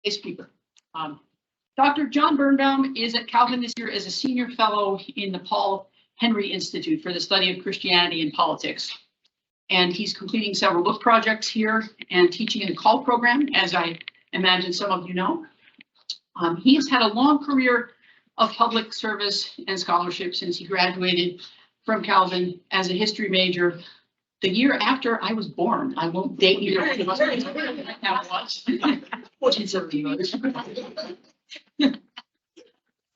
a speaker. Dr. John Bernbaum is at Calvin this year as a senior fellow in the Paul Henry Institute for the Study of Christianity and Politics. And he's completing several book projects here and teaching in the CALL program, as I imagine some of you know. He has had a long career of public service and scholarship since he graduated from Calvin as a history major the year after I was born. I won't date you.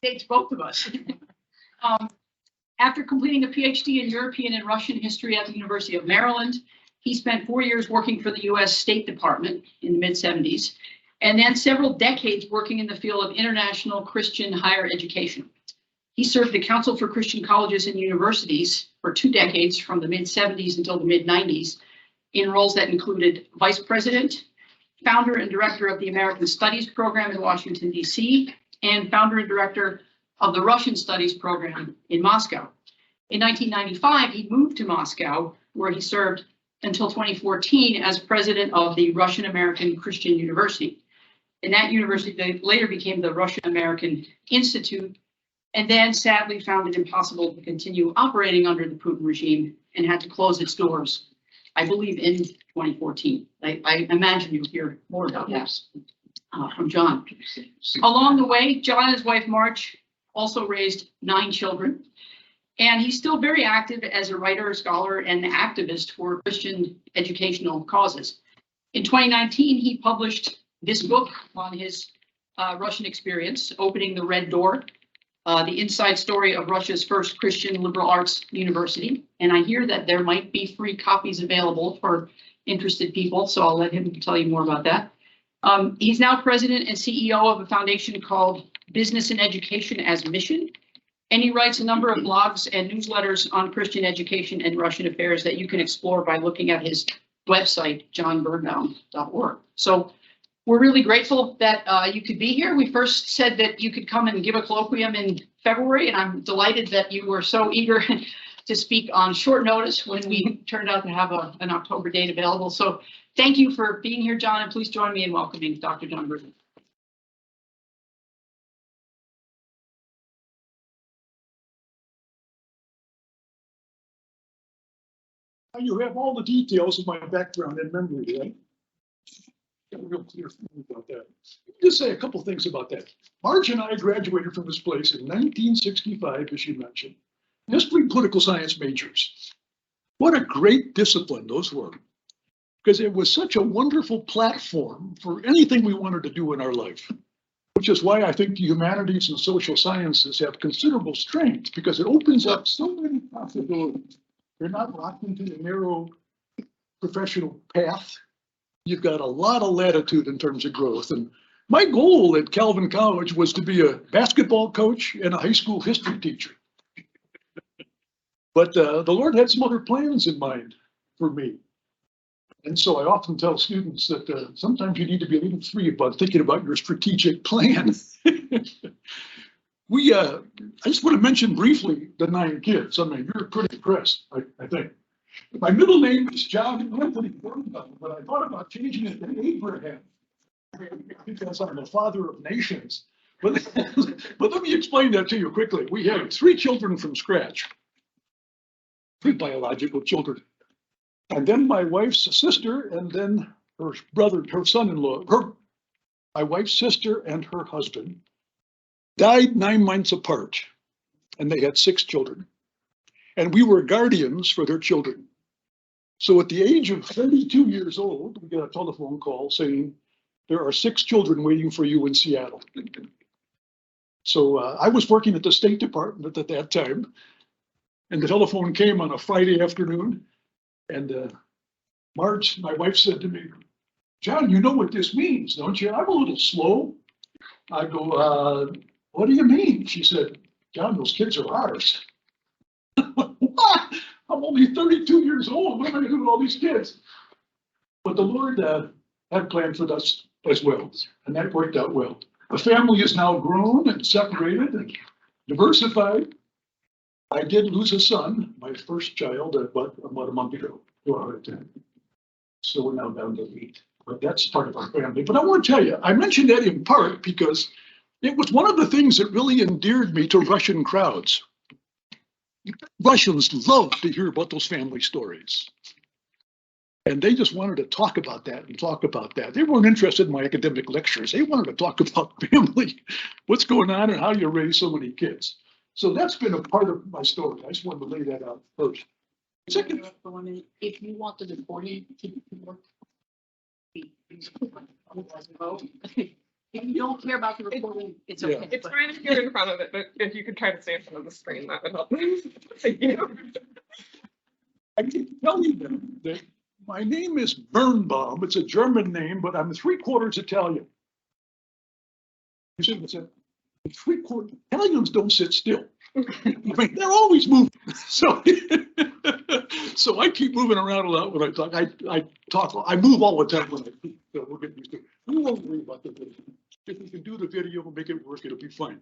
Dates both of us. After completing a PhD in European and Russian history at the University of Maryland, he spent 4 years working for the US State Department in the mid-70s, and then several decades working in the field of international Christian higher education. He served the Council for Christian Colleges and Universities for 2 decades, from the mid-70s until the mid-90s, in roles that included vice president, founder and director of the American Studies program in Washington, D.C., and founder and director of the Russian Studies program in Moscow. In 1995, he moved to Moscow, where he served until 2014 as president of the Russian American Christian University. And that university later became the Russian American Institute, and then sadly found it impossible to continue operating under the Putin regime and had to close its doors, I believe, in 2014. I imagine you'll hear more about that from John. Along the way, John and his wife Marge also raised 9 children, and he's still very active as a writer, scholar, and activist for Christian educational causes. In 2019, he published this book on his Russian experience, Opening the Red Door, the inside story of Russia's first Christian liberal arts university. And I hear that there might be free copies available for interested people, so I'll let him tell you more about that. He's now president and CEO of a foundation called Business and Education as Mission, and he writes a number of blogs and newsletters on Christian education and Russian affairs that you can explore by looking at his website, johnbernbaum.org. So we're really grateful that you could be here. We first said that you could come and give a colloquium in February, and I'm delighted that you were so eager to speak on short notice when we turned out to have an October date available. So thank you for being here, John, and please join me in welcoming Dr. John Bernbaum. You have all the details of my background in memory, right? Got a real clear feeling about that. Just say a couple things about that. Marge and I graduated from this place in 1965, as you mentioned. History, political science majors. What a great discipline those were, because it was such a wonderful platform for anything we wanted to do in our life, which is why I think the humanities and social sciences have considerable strength, because it opens up so many possibilities. You're not locked into a narrow professional path. You've got a lot of latitude in terms of growth. And my goal at Calvin College was to be a basketball coach and a high school history teacher. But the Lord had some other plans in mind for me. And so I often tell students that sometimes you need to be a little free about thinking about your strategic plan. I just want to mention briefly the 9 kids. I mean, you're pretty impressed, I think. My middle name is John Anthony Bernbaum, but I thought about changing it to Abraham because I'm the father of nations. But let me explain that to you quickly. We had 3 children from scratch, 3 biological children. And then my wife's sister, and then her brother, her son-in-law, my wife's sister and her husband died 9 months apart, and they had 6 children. And we were guardians for their children. So at the age of 32 years old, we got a telephone call saying, there are 6 children waiting for you in Seattle. So I was working at the State Department at that time, and the telephone came on a Friday afternoon, and Marge, my wife, said to me, John, you know what this means, don't you? I'm a little slow. I go, what do you mean? She said, John, those kids are ours. What? I'm only 32 years old. What am I going to do with all these kids? But the Lord had planned for us as well, and that worked out well. The family is now grown and separated and diversified. I did lose a son, my first child, about a month ago, to a heart attack. So we're now down to 8. but that's part of our family. But I want to tell you, I mentioned that in part because it was one of the things that really endeared me to Russian crowds. Russians love to hear about those family stories. And they just wanted to talk about that and talk about that. They weren't interested in my academic lectures. They wanted to talk about family, what's going on and how you raise so many kids. So that's been a part of my story. I just wanted to lay that out first. Second, if you want the recording, keep it work. If you don't care about the recording, it's Yeah. okay. It's fine if you're in front of it, but if you could try to stay in front of the screen, that would help. Thank you. I can tell you that my name is Bernbaum. It's a German name, but I'm 3/4 Italian. You see what's that? 3/4 Italians don't sit still. I mean, they're always moving. So, so I keep moving around a lot when I talk. I move all the time when I speak. So we'll get used to it. We won't worry about the video. If we can do the video and make it work, it'll be fine.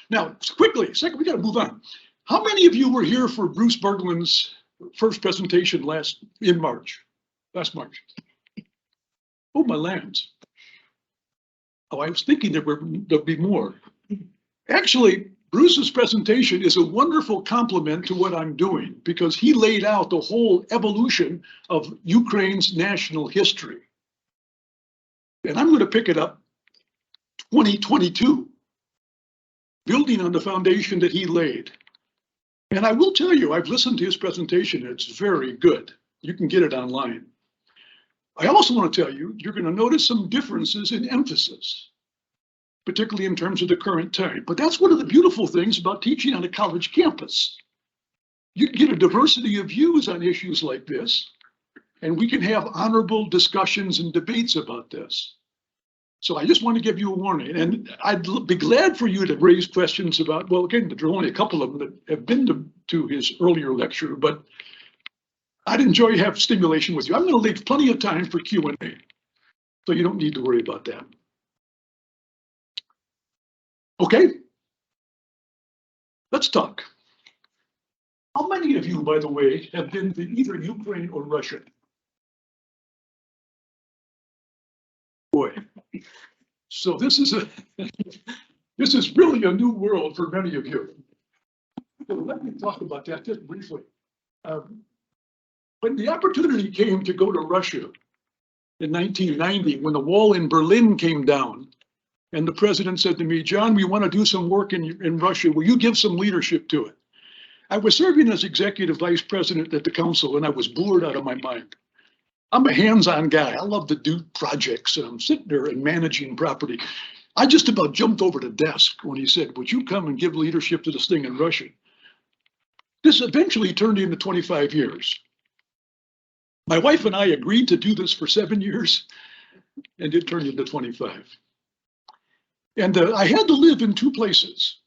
Now, quickly, second, we got to move on. How many of you were here for Bruce Berglund's first presentation last March? Oh, my lands. Oh, I was thinking there'd be more. Actually, Bruce's presentation is a wonderful complement to what I'm doing because he laid out the whole evolution of Ukraine's national history. And I'm going to pick it up 2022, building on the foundation that he laid. And I will tell you, I've listened to his presentation. It's very good. You can get it online. I also want to tell you, you're going to notice some differences in emphasis, particularly in terms of the current time. But that's one of the beautiful things about teaching on a college campus. You can get a diversity of views on issues like this, and we can have honorable discussions and debates about this. So I just want to give you a warning, and I'd be glad for you to raise questions about, well, again, there are only a couple of them that have been to his earlier lecture, but I'd enjoy having stimulation with you. I'm going to leave plenty of time for Q&A, so you don't need to worry about that. Okay, let's talk. How many of you, by the way, have been to either Ukraine or Russia? Boy, so this is really a new world for many of you. So let me talk about that just briefly. When the opportunity came to go to Russia in 1990, when the wall in Berlin came down, and the president said to me, John, we want to do some work in Russia. Will you give some leadership to it? I was serving as executive vice president at the council, and I was bored out of my mind. I'm a hands-on guy. I love to do projects, and I'm sitting there and managing property. I just about jumped over the desk when he said, would you come and give leadership to this thing in Russia? This eventually turned into 25 years. My wife and I agreed to do this for 7 years, and it turned into 25. And I had to live in two places.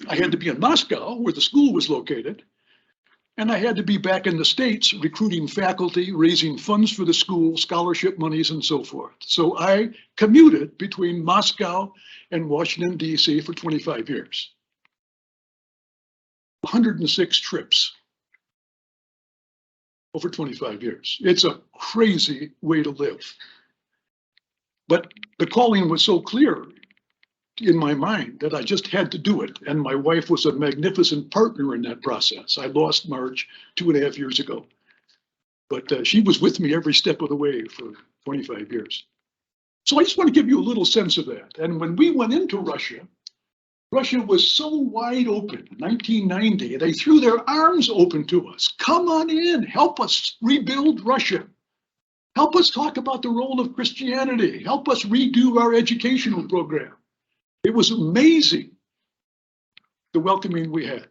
I had to be in Moscow, where the school was located, and I had to be back in the States recruiting faculty, raising funds for the school, scholarship monies, and so forth. So I commuted between Moscow and Washington, D.C. for 25 years. 106 trips over 25 years. It's a crazy way to live. But the calling was so clear in my mind that I just had to do it. And my wife was a magnificent partner in that process. I lost Marge 2.5 years ago, but she was with me every step of the way for 25 years. So I just want to give you a little sense of that. And when we went into Russia, Russia was so wide open in 1990, they threw their arms open to us. Come on in, help us rebuild Russia. Help us talk about the role of Christianity. Help us redo our educational program. It was amazing, the welcoming we had.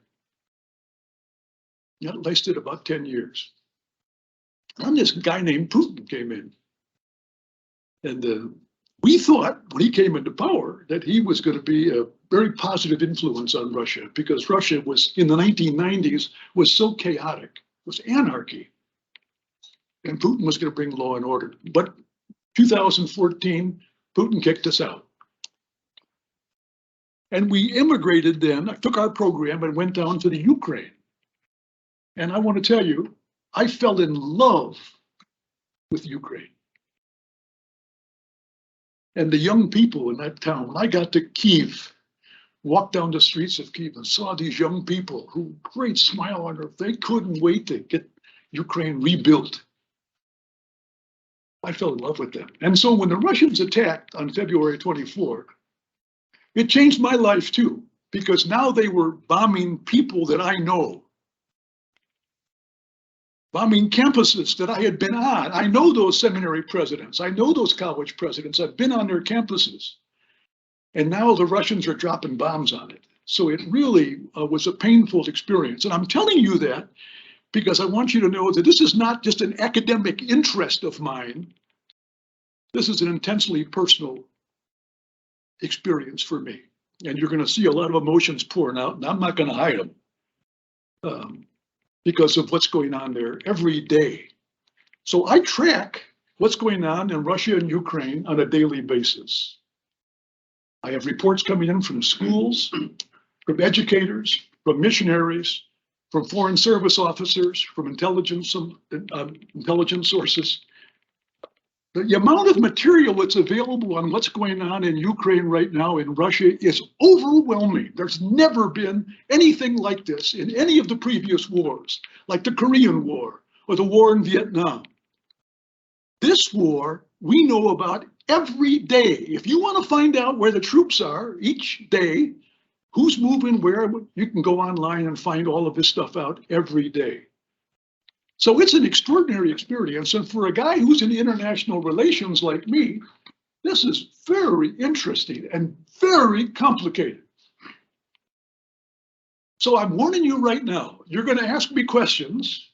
It lasted about 10 years. And this guy named Putin came in. And we thought, when he came into power, that he was going to be a very positive influence on Russia, because Russia was, in the 1990s, was so chaotic. It was anarchy. And Putin was going to bring law and order. But 2014, Putin kicked us out. And we immigrated then. I took our program and went down to the Ukraine. And I want to tell you, I fell in love with Ukraine. And the young people in that town, when I got to Kyiv, walked down the streets of Kyiv and saw these young people who, great smile on their face, they couldn't wait to get Ukraine rebuilt. I fell in love with them. And so when the Russians attacked on February 24, it changed my life too, because now they were bombing people that I know, bombing campuses that I had been on. I know those seminary presidents. I know those college presidents. I've been on their campuses. And now the Russians are dropping bombs on it. So it really was a painful experience. And I'm telling you that because I want you to know that this is not just an academic interest of mine. This is an intensely personal experience for me. And you're going to see a lot of emotions pouring out, and I'm not going to hide them because of what's going on there every day. So I track what's going on in Russia and Ukraine on a daily basis. I have reports coming in from schools, from educators, from missionaries, from foreign service officers, from intelligence sources. The amount of material that's available on what's going on in Ukraine right now in Russia is overwhelming. There's never been anything like this in any of the previous wars, like the Korean War or the war in Vietnam. This war we know about every day. If you want to find out where the troops are each day, who's moving where, you can go online and find all of this stuff out every day. So it's an extraordinary experience. And for a guy who's in international relations like me, this is very interesting and very complicated. So I'm warning you right now, you're going to ask me questions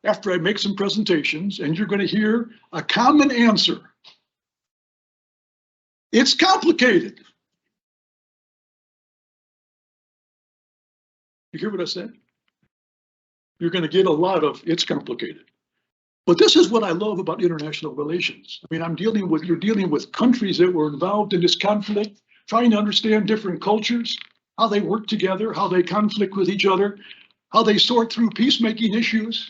after I make some presentations, and you're going to hear a common answer. It's complicated. You hear what I said? You're going to get a lot of it's complicated. But this is what I love about international relations. I mean, you're dealing with countries that were involved in this conflict, trying to understand different cultures, how they work together, how they conflict with each other, how they sort through peacemaking issues.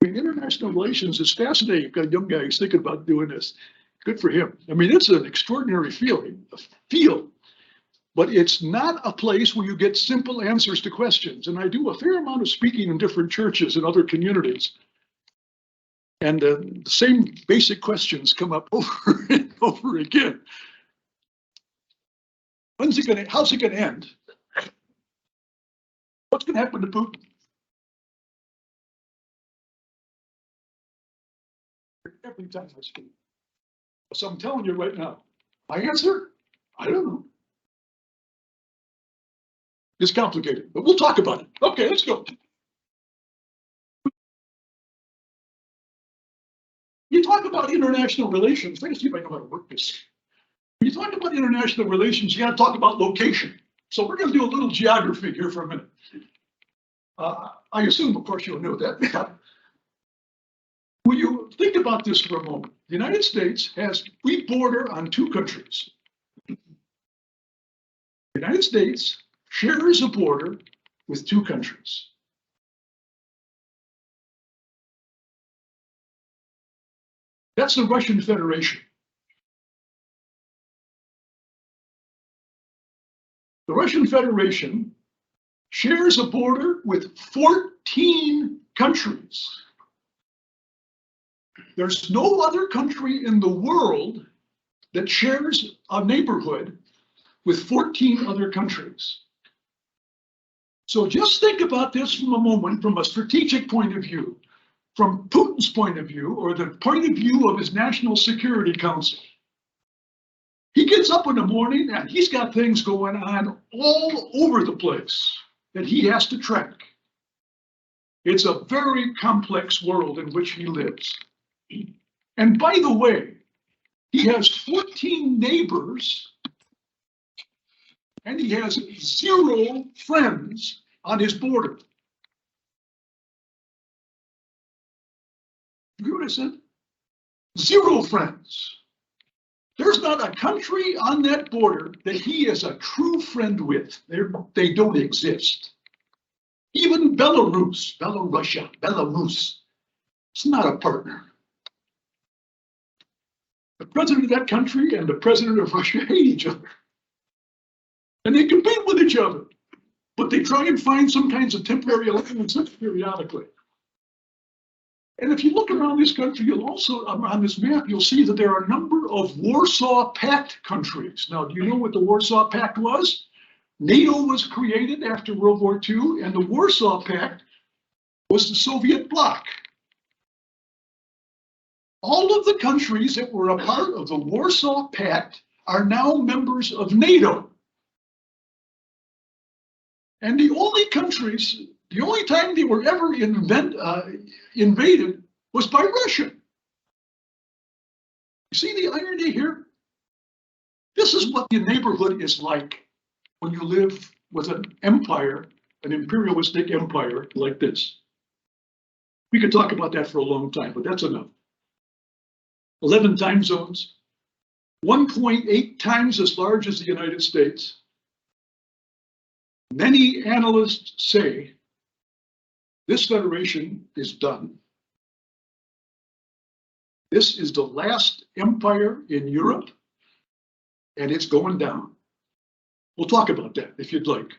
I mean, international relations is fascinating. You've got a young guy who's thinking about doing this. Good for him. I mean, it's an extraordinary field. But it's not a place where you get simple answers to questions. And I do a fair amount of speaking in different churches and other communities. And the same basic questions come up over and over again. How's it going to end? What's going to happen to Putin? Every time I speak. So I'm telling you right now, my answer, I don't know. It's complicated, but we'll talk about it. Okay, let's go. You talk about international relations. Let me see if I know how to work this. When you talk about international relations, you got to talk about location. So we're going to do a little geography here for a minute. I assume, of course, you'll know that. When you think about this for a moment, the United States we border on two countries. The United States shares a border with two countries. That's the Russian Federation. The Russian Federation shares a border with 14 countries. There's no other country in the world that shares a neighborhood with 14 other countries. So just think about this from a moment from a strategic point of view, from Putin's point of view, or the point of view of his National Security Council. He gets up in the morning and he's got things going on all over the place that he has to track. It's a very complex world in which he lives. And by the way, he has 14 neighbors and he has 0 friends on his border. You hear what I said? 0 friends. There's not a country on that border that he is a true friend with. They don't exist. Even Belarus, it's not a partner. The president of that country and the president of Russia hate each other. And they compete with each other. But they try and find some kinds of temporary alliances periodically. And if you look around this country, you'll also, on this map, you'll see that there are a number of Warsaw Pact countries. Now, do you know what the Warsaw Pact was? NATO was created after World War II, and the Warsaw Pact was the Soviet bloc. All of the countries that were a part of the Warsaw Pact are now members of NATO. And the only countries, the only time they were ever invaded was by Russia. You see the irony here? This is what the neighborhood is like when you live with an empire, an imperialistic empire like this. We could talk about that for a long time, but that's enough. 11 time zones, 1.8 times as large as the United States. Many analysts say this federation is done. This is the last empire in Europe, and it's going down. We'll talk about that if you'd like.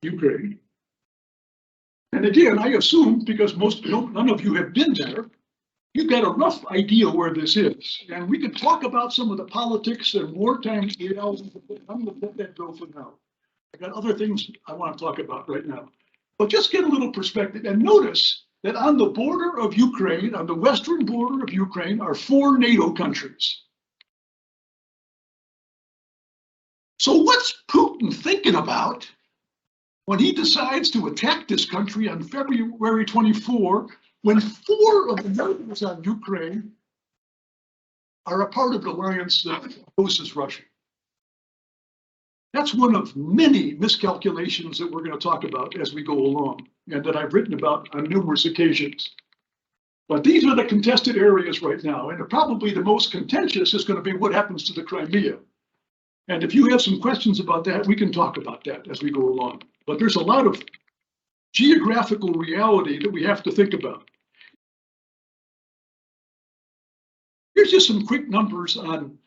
Ukraine. And again, I assume, because none of you have been there, you've got a rough idea where this is. And we could talk about some of the politics and wartime realities. I'm going to let that go for now. I got other things I want to talk about right now. But just get a little perspective and notice that on the border of Ukraine, on the western border of Ukraine, are 4 NATO countries. So what's Putin thinking about when he decides to attack this country on February 24, when 4 of the members on Ukraine are a part of the alliance that opposes Russia? That's one of many miscalculations that we're going to talk about as we go along, and that I've written about on numerous occasions. But these are the contested areas right now, and probably the most contentious is going to be what happens to the Crimea. And if you have some questions about that, we can talk about that as we go along. But there's a lot of geographical reality that we have to think about. Here's just some quick numbers on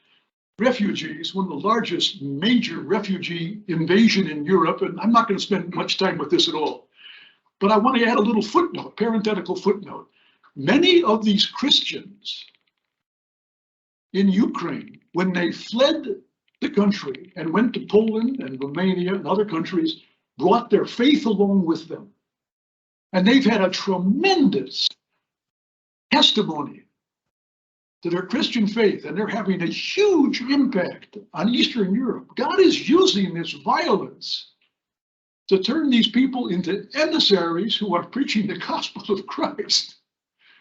refugees, one of the largest major refugee invasion in Europe, and I'm not going to spend much time with this at all. But I want to add a little footnote, parenthetical footnote. Many of these Christians in Ukraine, when they fled the country and went to Poland and Romania and other countries, brought their faith along with them. And they've had a tremendous testimony to their Christian faith, and they're having a huge impact on Eastern Europe. God is using this violence to turn these people into emissaries who are preaching the gospel of Christ.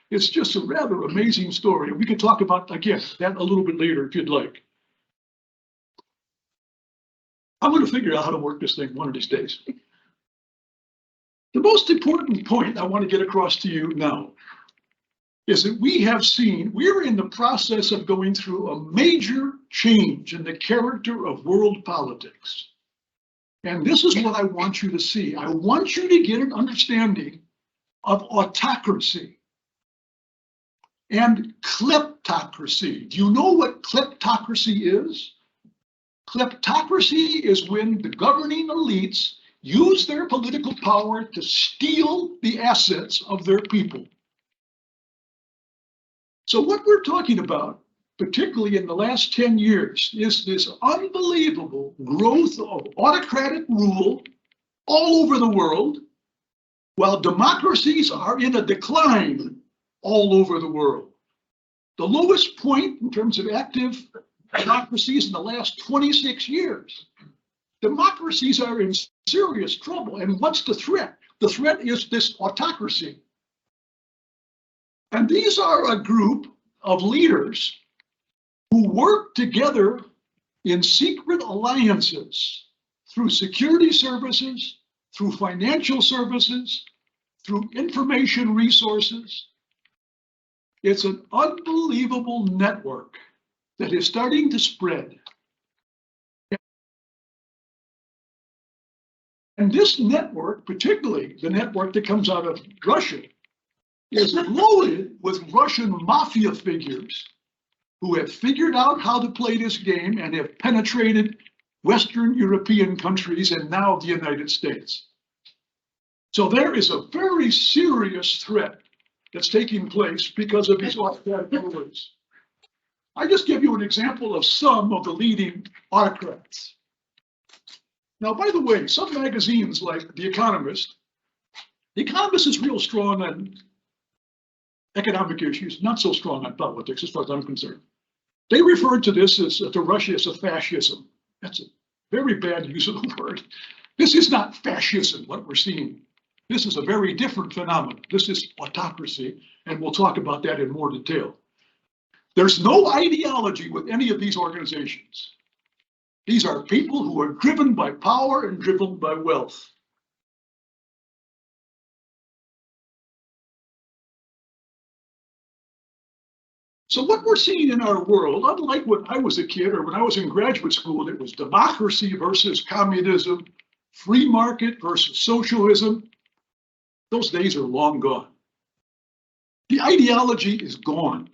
It's just a rather amazing story. And we can talk about, again, that a little bit later if you'd like. I'm going to figure out how to work this thing one of these days. The most important point I want to get across to you now is that we're in the process of going through a major change in the character of world politics. And this is what I want you to see. I want you to get an understanding of autocracy and kleptocracy. Do you know what kleptocracy is? Kleptocracy is when the governing elites use their political power to steal the assets of their people. So what we're talking about, particularly in the last 10 years, is this unbelievable growth of autocratic rule all over the world, while democracies are in a decline all over the world. The lowest point in terms of active democracies in the last 26 years. Democracies are in serious trouble. And what's the threat? The threat is this autocracy. And these are a group of leaders who work together in secret alliances through security services, through financial services, through information resources. It's an unbelievable network that is starting to spread. And this network, particularly the network that comes out of Russia, is loaded with Russian mafia figures who have figured out how to play this game and have penetrated Western European countries and now the United States. So there is a very serious threat that's taking place because of these autocratic rulers. I just give you an example of some of the leading autocrats. Now, by the way, some magazines like The Economist is real strong on economic issues, not so strong on politics as far as I'm concerned. They refer to this as, to Russia as a fascism. That's a very bad use of the word. This is not fascism, what we're seeing. This is a very different phenomenon. This is autocracy, and we'll talk about that in more detail. There's no ideology with any of these organizations. These are people who are driven by power and driven by wealth. So what we're seeing in our world, unlike when I was a kid or when I was in graduate school, it was democracy versus communism, free market versus socialism. Those days are long gone. The ideology is gone.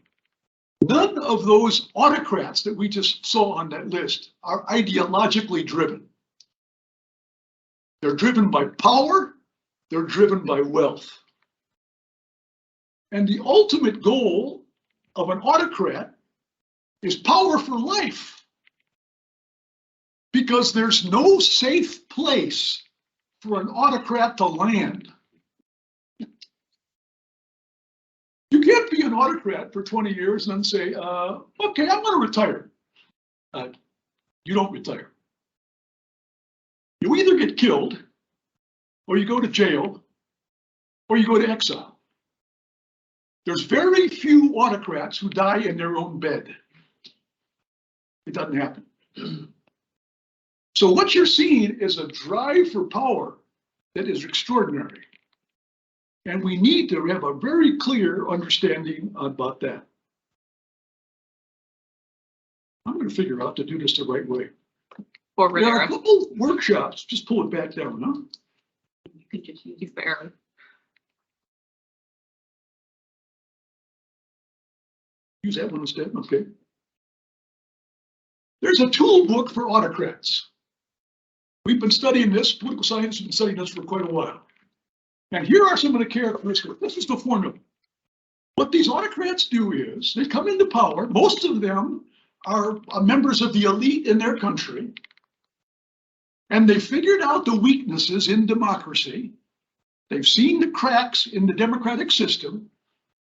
None of those autocrats that we just saw on that list are ideologically driven. They're driven by power, they're driven by wealth. And the ultimate goal of an autocrat is power for life, because there's no safe place for an autocrat to land. You can't be an autocrat for 20 years and then say, okay, I'm going to retire. You don't retire. You either get killed, or you go to jail, or you go to exile. There's very few autocrats who die in their own bed. It doesn't happen. So what you're seeing is a drive for power that is extraordinary. And we need to have a very clear understanding about that. I'm going to figure out to do this the right way. There are a couple workshops. Just pull it back down, huh? You could just use the arrow. Use that one instead. Okay. There's a tool book for autocrats. We've been studying this. Political science has been studying this for quite a while. And here are some of the characteristics. This is the formula. What these autocrats do is they come into power. Most of them are members of the elite in their country. And they figured out the weaknesses in democracy. They've seen the cracks in the democratic system.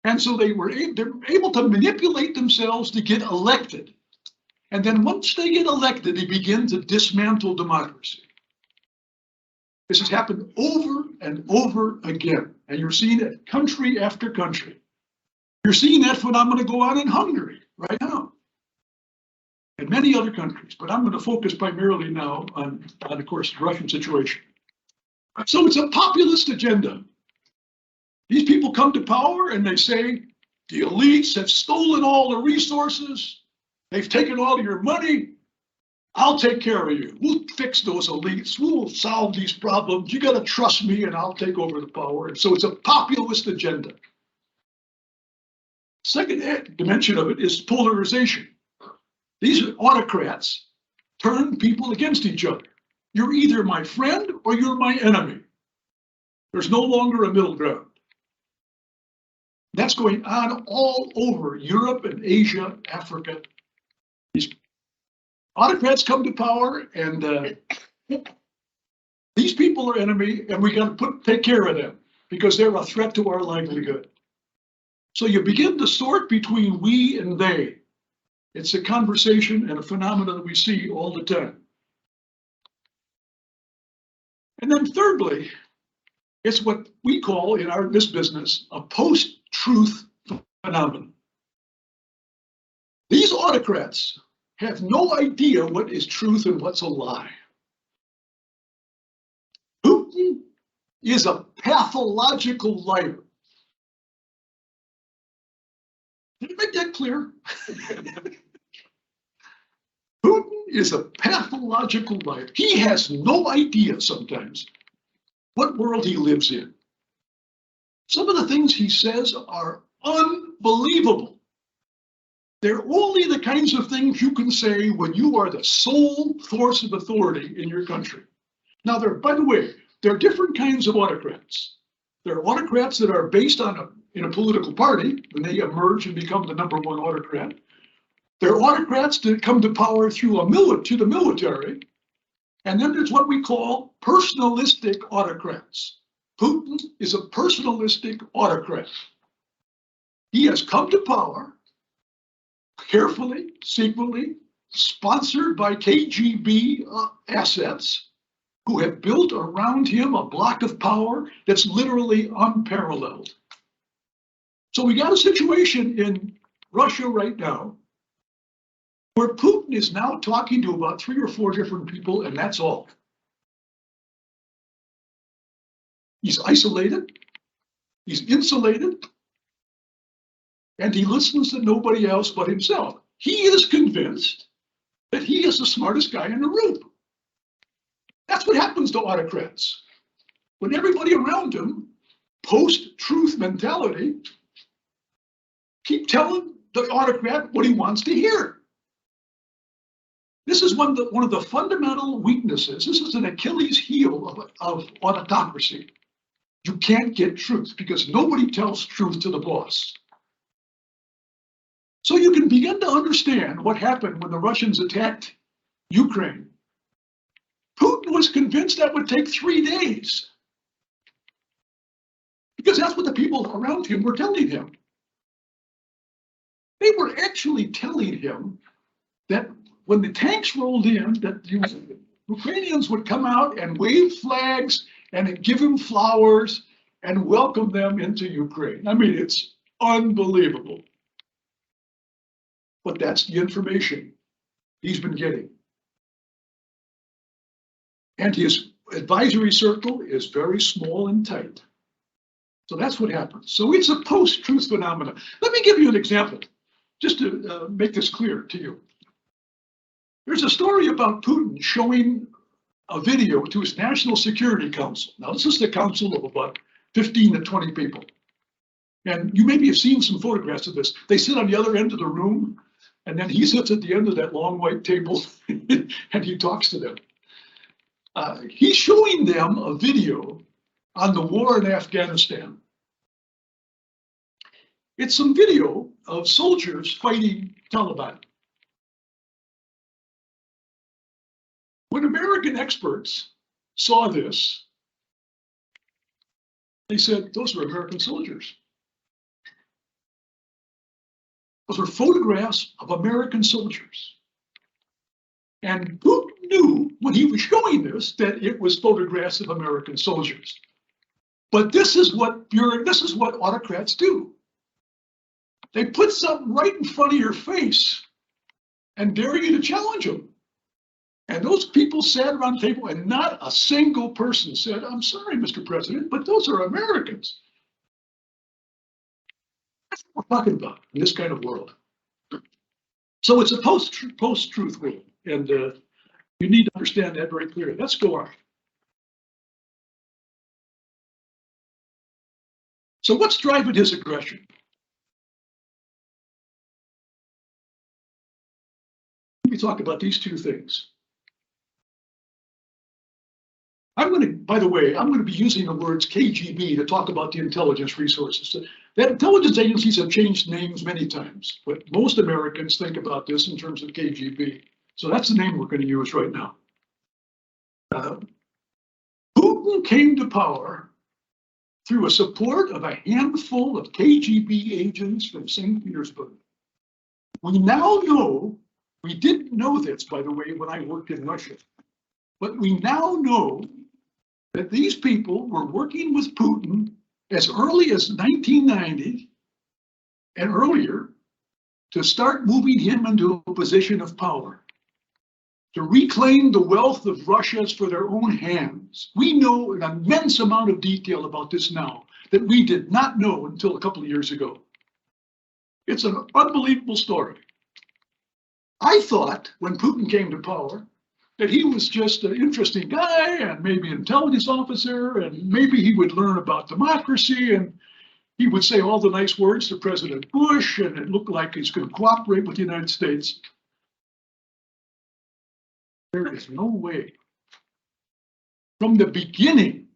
And so they're able to manipulate themselves to get elected. And then once they get elected, they begin to dismantle democracy. This has happened over and over again. And you're seeing it country after country. You're seeing that phenomenon go on in Hungary right now. And many other countries. But I'm going to focus primarily now on of course, the Russian situation. So it's a populist agenda. These people come to power and they say, the elites have stolen all the resources. They've taken all your money. I'll take care of you. We'll fix those elites. We'll solve these problems. You got to trust me and I'll take over the power. And so it's a populist agenda. Second dimension of it is polarization. These autocrats turn people against each other. You're either my friend or you're my enemy. There's no longer a middle ground. That's going on all over Europe and Asia, Africa. These autocrats come to power and these people are enemy and we got to take care of them because they're a threat to our livelihood. So you begin to sort between we and they. It's a conversation and a phenomenon that we see all the time. And then thirdly, it's what we call in this business a post-truth phenomenon. These autocrats have no idea what is truth and what's a lie. Putin is a pathological liar. Did I make that clear? Putin is a pathological liar. He has no idea sometimes what world he lives in. Some of the things he says are unbelievable. They're only the kinds of things you can say when you are the sole source of authority in your country. Now, by the way, there are different kinds of autocrats. There are autocrats that are based in a political party when they emerge and become the #1 autocrat. There are autocrats that come to power through the military. And then there's what we call personalistic autocrats. Putin is a personalistic autocrat. He has come to power carefully, secretly, sponsored by KGB assets who have built around him a block of power that's literally unparalleled. So we got a situation in Russia right now where Putin is now talking to about 3 or 4 different people, and that's all. He's isolated, he's insulated, and he listens to nobody else but himself. He is convinced that he is the smartest guy in the room. That's what happens to autocrats. When everybody around him, post-truth mentality, keep telling the autocrat what he wants to hear. This is one of the fundamental weaknesses. This is an Achilles heel of autocracy. You can't get truth because nobody tells truth to the boss. So you can begin to understand what happened when the Russians attacked Ukraine. Putin was convinced that would take 3 days because that's what the people around him were telling him. They were actually telling him that when the tanks rolled in, that the Ukrainians would come out and wave flags and give him flowers and welcome them into Ukraine. I mean, it's unbelievable. But that's the information he's been getting. And his advisory circle is very small and tight. So that's what happens. So it's a post-truth phenomenon. Let me give you an example, just to make this clear to you. There's a story about Putin showing a video to his National Security Council. Now, this is the council of about 15 to 20 people. And you maybe have seen some photographs of this. They sit on the other end of the room, and then he sits at the end of that long white table, and he talks to them. He's showing them a video on the war in Afghanistan. It's some video of soldiers fighting Taliban. When American experts saw this, they said, those are American soldiers. Those are photographs of American soldiers. And Putin knew when he was showing this that it was photographs of American soldiers. But this is what autocrats do. They put something right in front of your face and dare you to challenge them. And those people sat around the table and not a single person said, I'm sorry, Mr. President, but those are Americans. That's what we're talking about in this kind of world. So it's a post-truth world. And you need to understand that very clearly. Let's go on. So what's driving his aggression? Let me talk about these 2 things. By the way, I'm going to be using the words KGB to talk about the intelligence resources. That intelligence agencies have changed names many times, but most Americans think about this in terms of KGB. So that's the name we're going to use right now. Putin came to power through a support of a handful of KGB agents from St. Petersburg. We now know, we didn't know this, by the way, when I worked in Russia, but we now know that these people were working with Putin as early as 1990 and earlier to start moving him into a position of power, to reclaim the wealth of Russia for their own hands. We know an immense amount of detail about this now that we did not know until a couple of years ago. It's an unbelievable story. I thought when Putin came to power that he was just an interesting guy and maybe an intelligence officer, and maybe he would learn about democracy, and he would say all the nice words to President Bush, and it looked like he's going to cooperate with the United States. There is no way. From the beginning,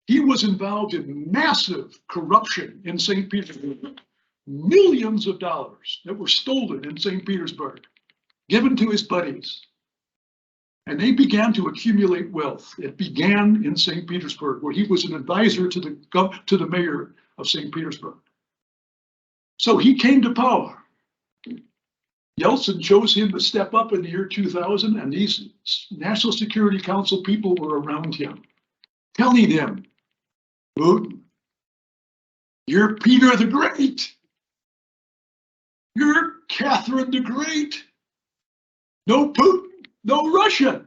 he was involved in massive corruption in St. Petersburg. Millions of dollars that were stolen in St. Petersburg, given to his buddies. And they began to accumulate wealth. It began in St. Petersburg, where he was an advisor to the mayor of St. Petersburg. So he came to power. Yeltsin chose him to step up in the year 2000, and these National Security Council people were around him, telling him, Putin, you're Peter the Great. You're Catherine the Great. No Putin, no Russia.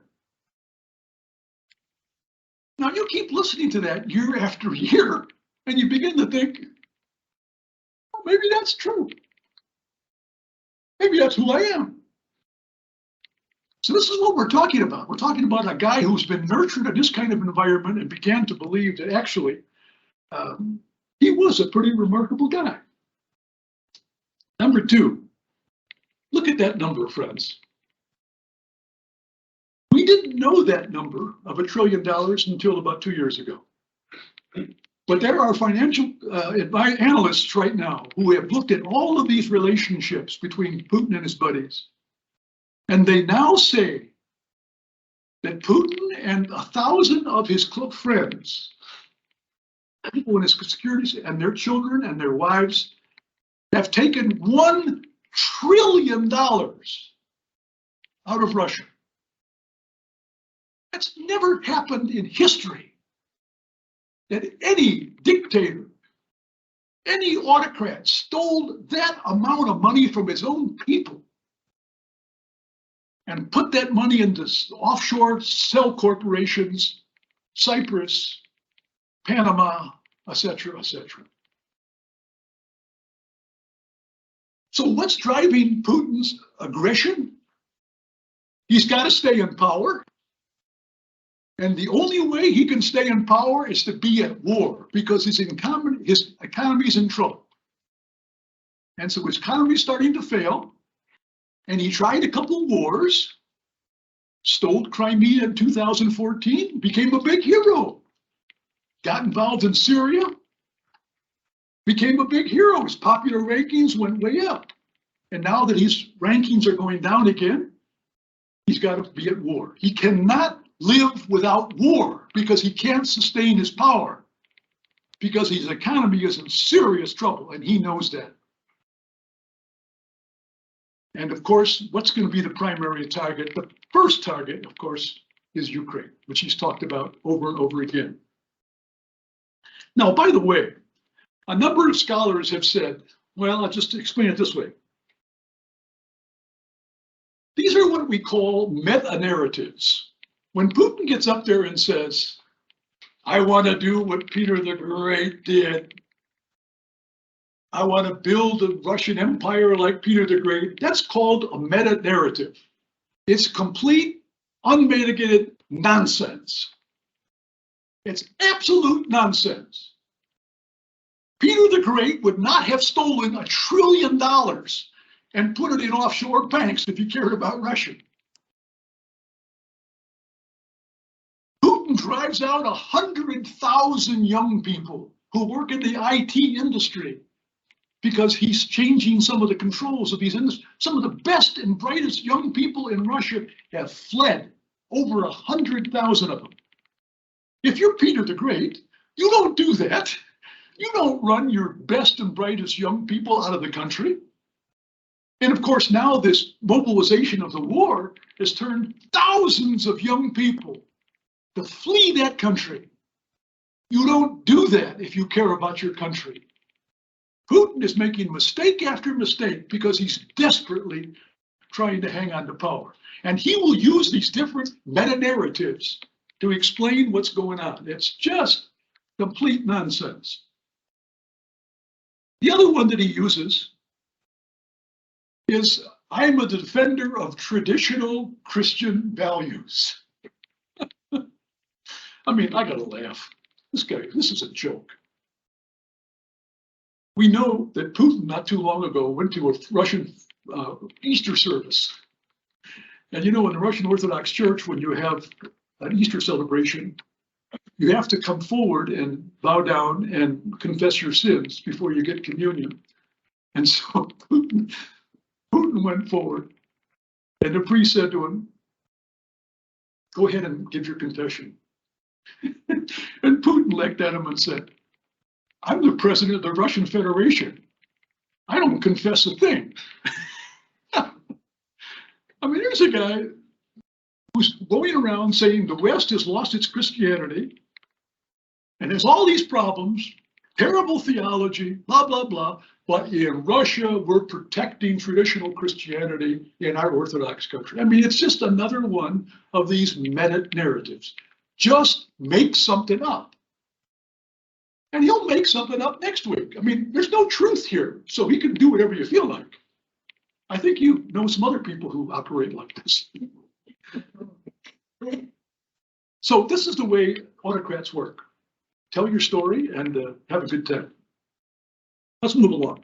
Now you keep listening to that year after year, and you begin to think, well, maybe that's true. Maybe that's who I am. So this is what we're talking about. We're talking about a guy who's been nurtured in this kind of environment and began to believe that actually he was a pretty remarkable guy. Number two, look at that number, friends. We didn't know that number of $1 trillion until about 2 years ago. But there are financial analysts right now who have looked at all of these relationships between Putin and his buddies. And they now say that Putin and 1,000 of his close friends, people in his security and their children and their wives, have taken $1 trillion out of Russia. That's never happened in history, that any dictator, any autocrat stole that amount of money from his own people and put that money into offshore shell corporations, Cyprus, Panama, etc., etc. So what's driving Putin's aggression? He's got to stay in power. And the only way he can stay in power is to be at war, because his economy is in trouble. And so his economy is starting to fail. And he tried a couple wars, stole Crimea in 2014, became a big hero, got involved in Syria, became a big hero. His popular rankings went way up. And now that his rankings are going down again, he's got to be at war. He cannot live without war because he can't sustain his power, because his economy is in serious trouble, and he knows that. And of course, what's going to be the primary target? The first target, of course, is Ukraine, which he's talked about over and over again. Now, by the way, a number of scholars have said, well, I'll just explain it this way. These are what we call meta-narratives. When Putin gets up there and says, I want to do what Peter the Great did, I want to build a Russian empire like Peter the Great, that's called a meta-narrative. It's complete, unmitigated nonsense. It's absolute nonsense. Peter the Great would not have stolen $1 trillion and put it in offshore banks if he cared about Russia. Putin drives out 100,000 young people who work in the IT industry because he's changing some of the controls of these industries. Some of the best and brightest young people in Russia have fled, over 100,000 of them. If you're Peter the Great, you don't do that. You don't run your best and brightest young people out of the country. And of course, now this mobilization of the war has turned thousands of young people to flee that country. You don't do that if you care about your country. Putin is making mistake after mistake because he's desperately trying to hang on to power. And he will use these different meta-narratives to explain what's going on. It's just complete nonsense. The other one that he uses is I'm a defender of traditional Christian values. I mean, I gotta laugh. This is a joke. We know that Putin, not too long ago, went to a Russian Easter service. And you know, in the Russian Orthodox Church, when you have an Easter celebration, you have to come forward and bow down and confess your sins before you get communion. And so Putin went forward, and the priest said to him, "Go ahead and give your confession." And Putin looked at him and said, "I'm the president of the Russian Federation. I don't confess a thing." I mean, here's a guy who's going around saying the West has lost its Christianity and has all these problems, terrible theology, blah, blah, blah. But in Russia, we're protecting traditional Christianity in our Orthodox country. I mean, it's just another one of these meta narratives. Just make something up. And he'll make something up next week. I mean, there's no truth here, so he can do whatever you feel like. I think you know some other people who operate like this. So this is the way autocrats work. Tell your story and have a good time. Let's move along.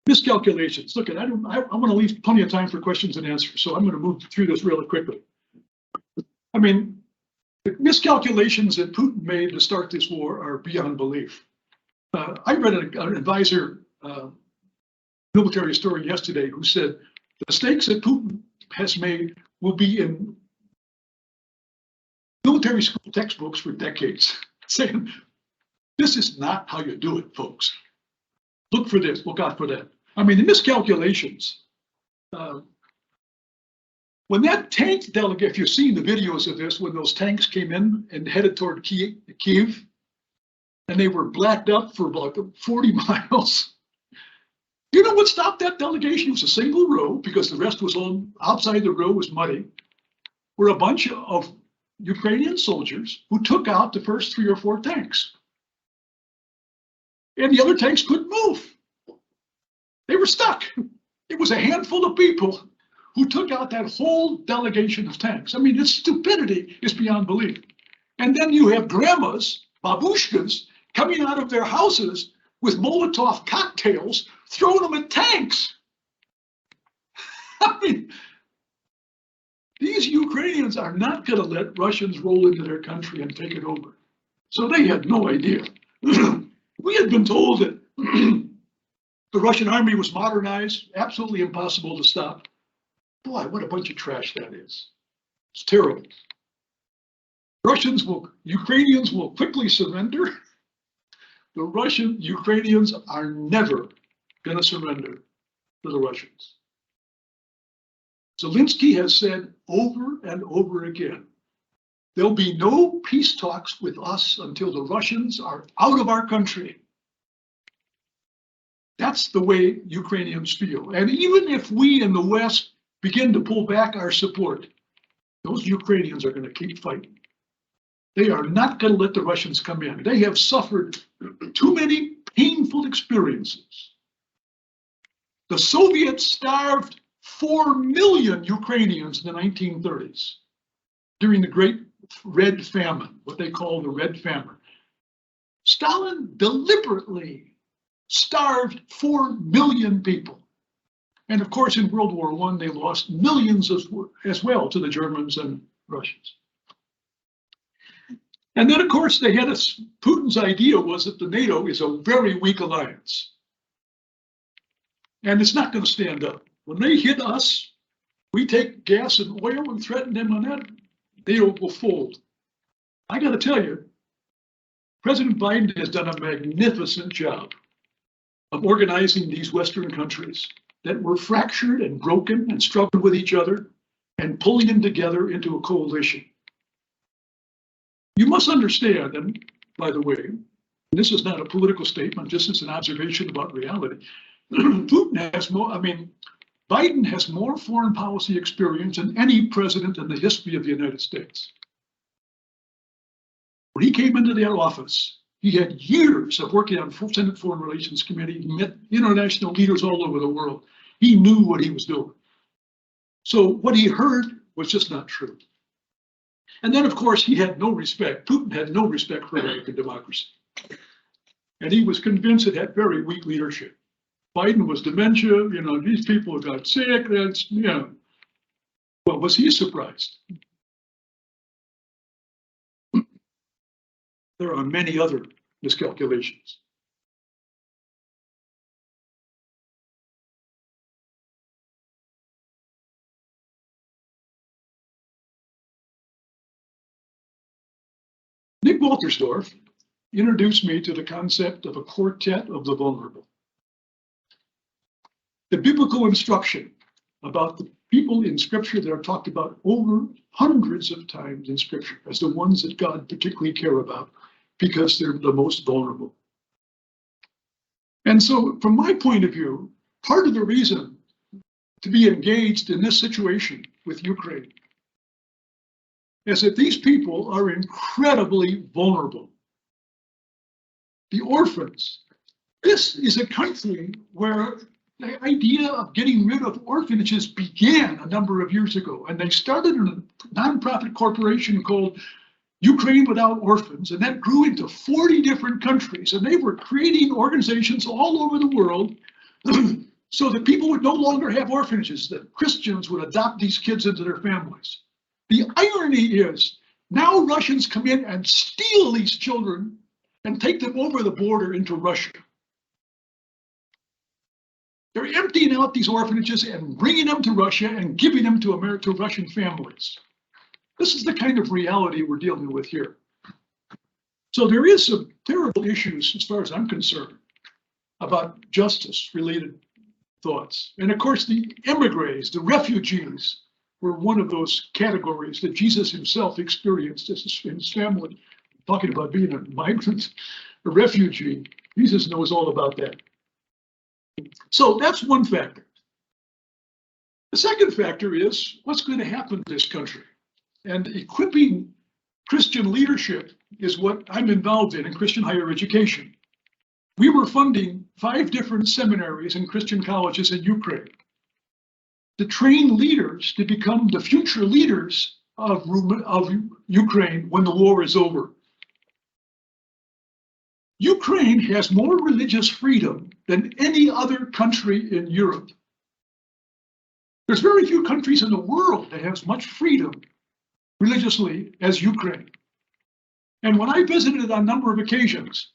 Miscalculations. Look, I want to leave plenty of time for questions and answers, so I'm going to move through this really quickly. I mean, the miscalculations that Putin made to start this war are beyond belief. I read an advisor, military historian yesterday, who said the mistakes that Putin has made will be in military school textbooks for decades, saying, this is not how you do it, folks. Look for this, look out for that. I mean, the miscalculations. When that tank delegate, if you've seen the videos of this, when those tanks came in and headed toward Kyiv, and they were blacked up for about 40 miles. You know what stopped that delegation? It was a single row, because the rest was on outside the row was muddy, were a bunch of Ukrainian soldiers who took out the first 3 or 4 tanks. And the other tanks couldn't move. They were stuck. It was a handful of people who took out that whole delegation of tanks. I mean, its stupidity is beyond belief. And then you have grandmas, babushkas, coming out of their houses with Molotov cocktails, throwing them at tanks. I mean, these Ukrainians are not going to let Russians roll into their country and take it over. So they had no idea. We had been told that the Russian army was modernized, absolutely impossible to stop. Boy, what a bunch of trash that is. It's terrible. Ukrainians will quickly surrender. The Ukrainians are never going to surrender to the Russians. Zelensky has said over and over again, there'll be no peace talks with us until the Russians are out of our country. That's the way Ukrainians feel. And even if we in the West begin to pull back our support, those Ukrainians are going to keep fighting. They are not going to let the Russians come in. They have suffered too many painful experiences. The Soviets starved 4 million Ukrainians in the 1930s during the Great Red Famine, what they call the Red Famine. Stalin deliberately starved 4 million people. And of course, in World War I, they lost millions as well to the Germans and Russians. And then, of course, they had Putin's idea was that the NATO is a very weak alliance. And it's not going to stand up. When they hit us, we take gas and oil and threaten them on that, NATO will fold. I got to tell you, President Biden has done a magnificent job of organizing these Western countries that were fractured and broken and struggled with each other and pulling them together into a coalition. You must understand, and by the way, this is not a political statement, just as an observation about reality. Putin has more, Biden has more foreign policy experience than any president in the history of the United States. When he came into that office, He had years of working on Senate Foreign Relations Committee. He met international leaders all over the world. He knew what he was doing. So what he heard was just not true. And then, of course, he had no respect. Putin had no respect for American democracy. And he was convinced it had very weak leadership. Biden was dementia, these people got sick, Well, was he surprised? There are many other miscalculations. Nick Waltersdorf introduced me to the concept of a quartet of the vulnerable. The biblical instruction about the people in Scripture that are talked about over hundreds of times in Scripture as the ones that God particularly care about because they're the most vulnerable. And so, from my point of view, part of the reason to be engaged in this situation with Ukraine is that these people are incredibly vulnerable. The orphans. This is a country where the idea of getting rid of orphanages began a number of years ago, and they started a nonprofit corporation called Ukraine Without Orphans, and that grew into 40 different countries, and they were creating organizations all over the world so that people would no longer have orphanages, that Christians would adopt these kids into their families. The irony is now Russians come in and steal these children and take them over the border into Russia. They're emptying out these orphanages and bringing them to Russia and giving them to Russian families. This is the kind of reality we're dealing with here. So there is some terrible issues, as far as I'm concerned, about justice-related thoughts. And of course, the emigres, the refugees, were one of those categories that Jesus himself experienced in his family. Talking about being a migrant, a refugee, Jesus knows all about that. So that's one factor. The second factor is what's going to happen to this country. And equipping Christian leadership is what I'm involved in Christian higher education. We were funding 5 different seminaries and Christian colleges in Ukraine to train leaders to become the future leaders of Ukraine when the war is over. Ukraine has more religious freedom than any other country in Europe. There's very few countries in the world that has much freedom religiously as Ukraine. And when I visited on a number of occasions,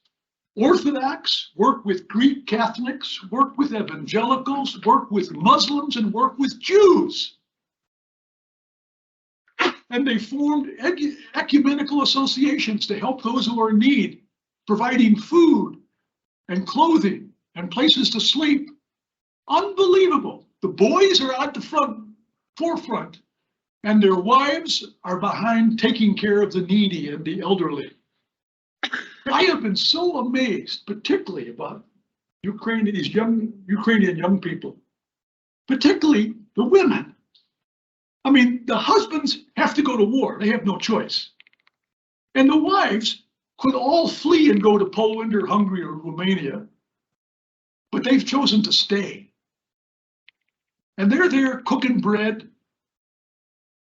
Orthodox work with Greek Catholics, work with evangelicals, work with Muslims, and work with Jews. And they formed ecumenical associations to help those who are in need, providing food and clothing and places to sleep. Unbelievable. The boys are at the forefront, and their wives are behind taking care of the needy and the elderly. I have been so amazed, particularly about these Ukrainian young people, particularly the women. I mean, the husbands have to go to war. They have no choice. And the wives could all flee and go to Poland or Hungary or Romania, but they've chosen to stay. And they're there cooking bread,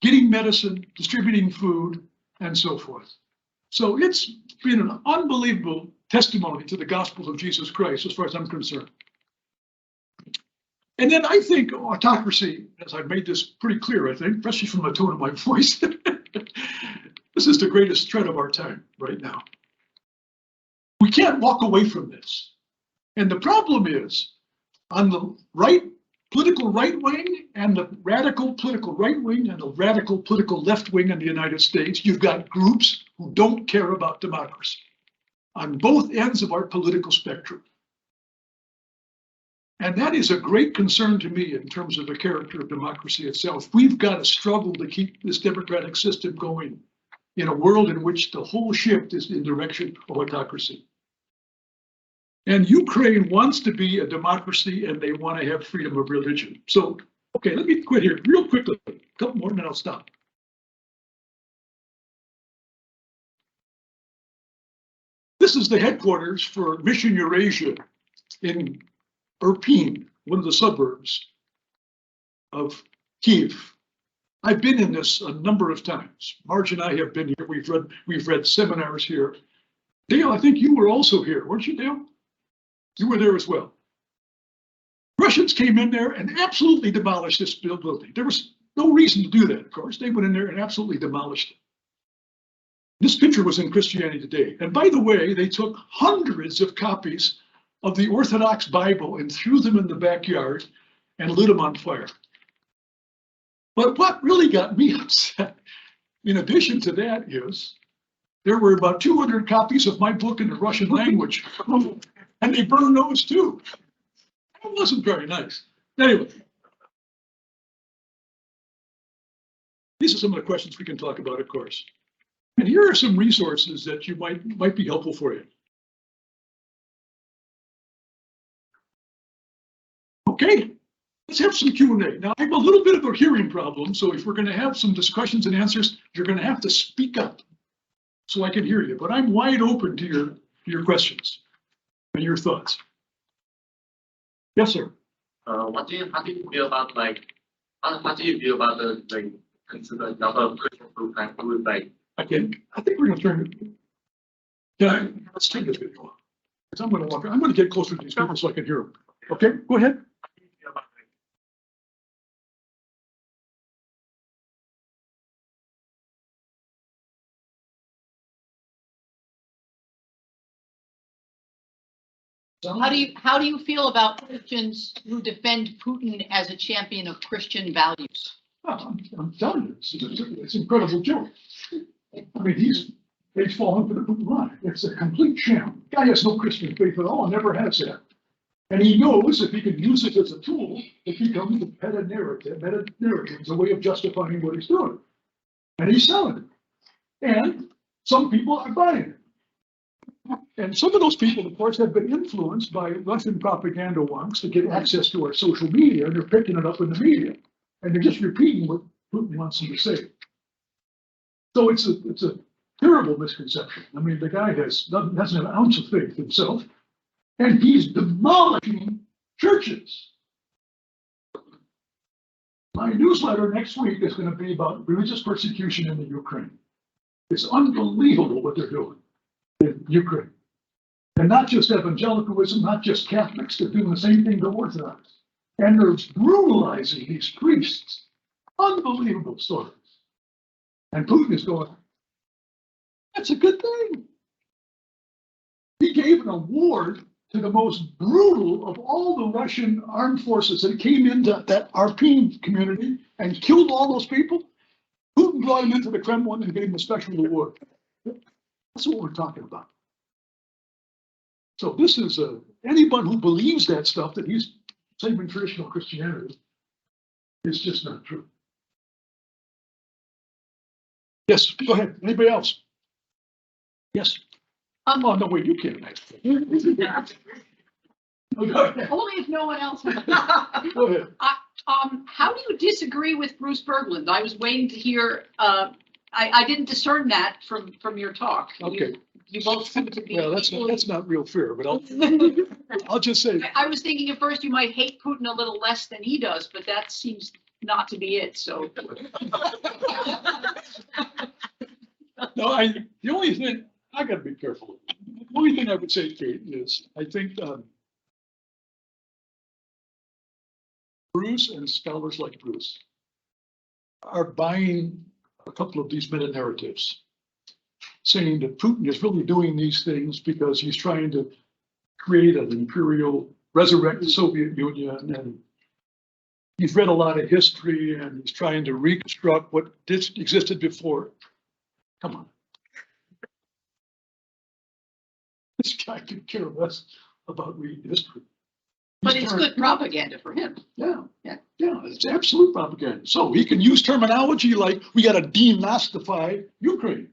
getting medicine, distributing food, and so forth. So it's been an unbelievable testimony to the gospel of Jesus Christ, as far as I'm concerned. And then I think autocracy, as I've made this pretty clear, I think, especially from the tone of my voice, this is the greatest threat of our time right now. We can't walk away from this. And the problem is, on the political right wing and the radical political right wing and the radical political left wing in the United States, you've got groups who don't care about democracy on both ends of our political spectrum. And that is a great concern to me in terms of the character of democracy itself. We've got to struggle to keep this democratic system going in a world in which the whole shift is in the direction of autocracy. And Ukraine wants to be a democracy, and they want to have freedom of religion. So, okay, let me quit here real quickly. A couple more and then I'll stop. This is the headquarters for Mission Eurasia in Irpin, one of the suburbs of Kiev. I've been in this a number of times. Marge and I have been here. We've read seminars here. Dale, I think you were also here, weren't you, Dale? You were there as well. Russians came in there and absolutely demolished this building. There was no reason to do that, of course. They went in there and absolutely demolished it. This picture was in Christianity Today. And by the way, they took hundreds of copies of the Orthodox Bible and threw them in the backyard and lit them on fire. But what really got me upset, in addition to that, is there were about 200 copies of my book in the Russian language, and they burned those too. It wasn't very nice. Anyway, these are some of the questions we can talk about, of course. And here are some resources that you might be helpful for you. Okay, let's have some Q&A. Now, I have a little bit of a hearing problem, so if we're going to have some discussions and answers, you're going to have to speak up so I can hear you. But I'm wide open to your questions and your thoughts. Yes, sir. How do you feel about how do you feel about the considered number of Christian groups and who I think we're going to turn it. Yeah, let's turn this video on. Because I'm going to get closer to these people so I can hear them. Okay, go ahead. How do you feel about Christians who defend Putin as a champion of Christian values? Oh, I'm telling you, it's an incredible joke. I mean, he's fallen for the Putin line. It's a complete sham. The guy has no Christian faith at all, never has that. And he knows if he can use it as a tool, it becomes a meta-narrative. Meta-narrative is a way of justifying what he's doing. And he's selling it. And some people are buying it. And some of those people, of course, have been influenced by Russian propaganda wonks to get access to our social media, and they're picking it up in the media. And they're just repeating what Putin wants them to say. So it's a terrible misconception. I mean, the guy doesn't have an ounce of faith himself, and he's demolishing churches. My newsletter next week is going to be about religious persecution in the Ukraine. It's unbelievable what they're doing in Ukraine. And not just evangelicalism, not just Catholics, they're doing the same thing to Orthodox. And they're brutalizing these priests. Unbelievable stories. And Putin is going, that's a good thing. He gave an award to the most brutal of all the Russian armed forces that came into that Irpin community and killed all those people. Putin brought him into the Kremlin and gave him a special award. That's what we're talking about. So this is anyone who believes that stuff, that he's saving traditional Christianity, is just not true. Yes, go ahead. Anybody else? Yes. Oh, no, wait, you can't. Oh, go ahead. Only if no one else. Go ahead. How do you disagree with Bruce Berglund? I was waiting to hear. I didn't discern that from your talk. Okay. You both seem to be. Well, that's not real fair, but I'll just say. I was thinking at first you might hate Putin a little less than he does, but that seems not to be it. So. No, the only thing I got to be careful. The only thing I would say, Kate, is I think Bruce and scholars like Bruce are buying a couple of these meta narratives, saying that Putin is really doing these things because he's trying to create an imperial, resurrect the Soviet Union, and he's read a lot of history and he's trying to reconstruct what existed before. Come on. This guy could care less about reading history. But it's good propaganda for him. Yeah, it's absolute propaganda. So he can use terminology like we got to denazify Ukraine.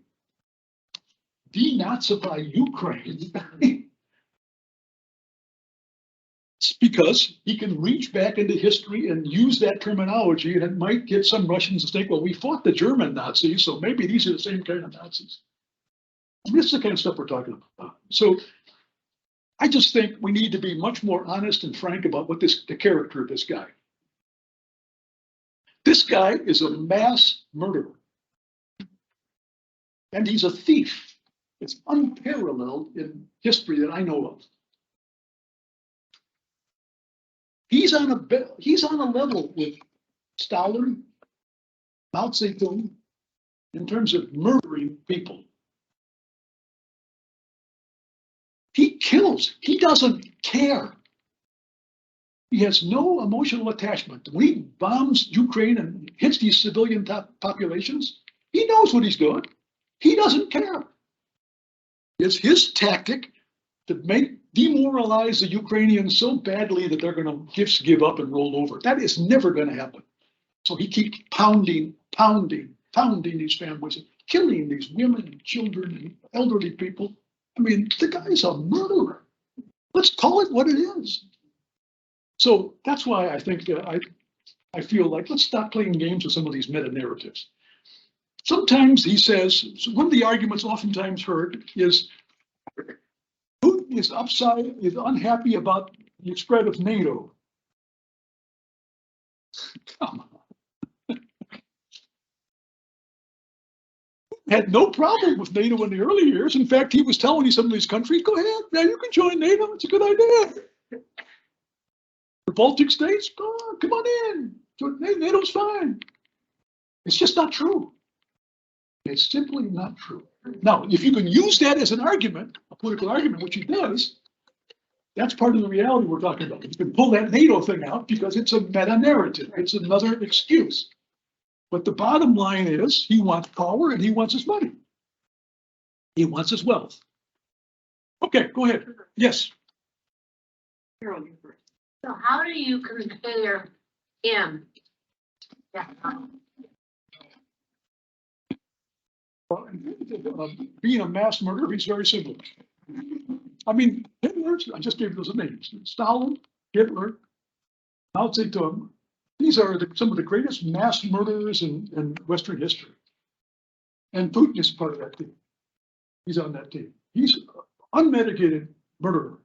Denazify Ukraine. It's because he can reach back into history and use that terminology, and it might get some Russians to think, well, we fought the German Nazis, so maybe these are the same kind of Nazis. This is the kind of stuff we're talking about. So I just think we need to be much more honest and frank about what the character of this guy. This guy is a mass murderer. And he's a thief. It's unparalleled in history that I know of. He's on a level with Stalin, Mao Zedong, in terms of murdering people. He kills. He doesn't care. He has no emotional attachment. When he bombs Ukraine and hits these civilian populations, he knows what he's doing. He doesn't care. It's his tactic to demoralize the Ukrainians so badly that they're going to give up and roll over. That is never going to happen. So he keeps pounding these families, killing these women and children and elderly people. I mean, the guy's a murderer. Let's call it what it is. So that's why I think I feel like let's stop playing games with some of these meta narratives. Sometimes he says, one of the arguments oftentimes heard is Putin is unhappy about the spread of NATO. Come on. Had no problem with NATO in the early years. In fact, he was telling some of these countries, go ahead, man, you can join NATO. It's a good idea. The Baltic states, oh, come on in. NATO's fine. It's just not true. It's simply not true. Now, if you can use that as an argument, a political argument, which he does, that's part of the reality we're talking about. You can pull that NATO thing out because it's a meta-narrative. It's another excuse. But the bottom line is he wants power and he wants his money. He wants his wealth. Okay, go ahead. Yes. So how do you compare him? Well, being a mass murderer, he's very similar. I mean, Hitler, I just gave those names. Stalin, Hitler, Mao Zedong. These are some of the greatest mass murderers in Western history. And Putin is part of that team. He's on that team. He's an unmitigated murderer.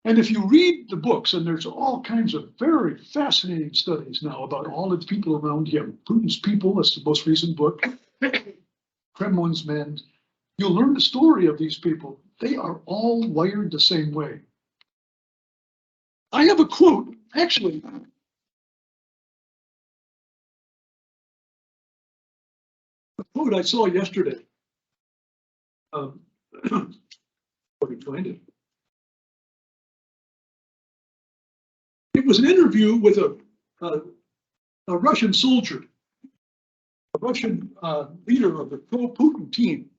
And if you read the books, and there's all kinds of very fascinating studies now about all of the people around him. Putin's People, that's the most recent book. Kremlin's Men. You'll learn the story of these people. They are all wired the same way. I have a quote, actually. A quote I saw yesterday. Let me find it. It was an interview with a Russian soldier, a Russian leader of the pro-Putin team.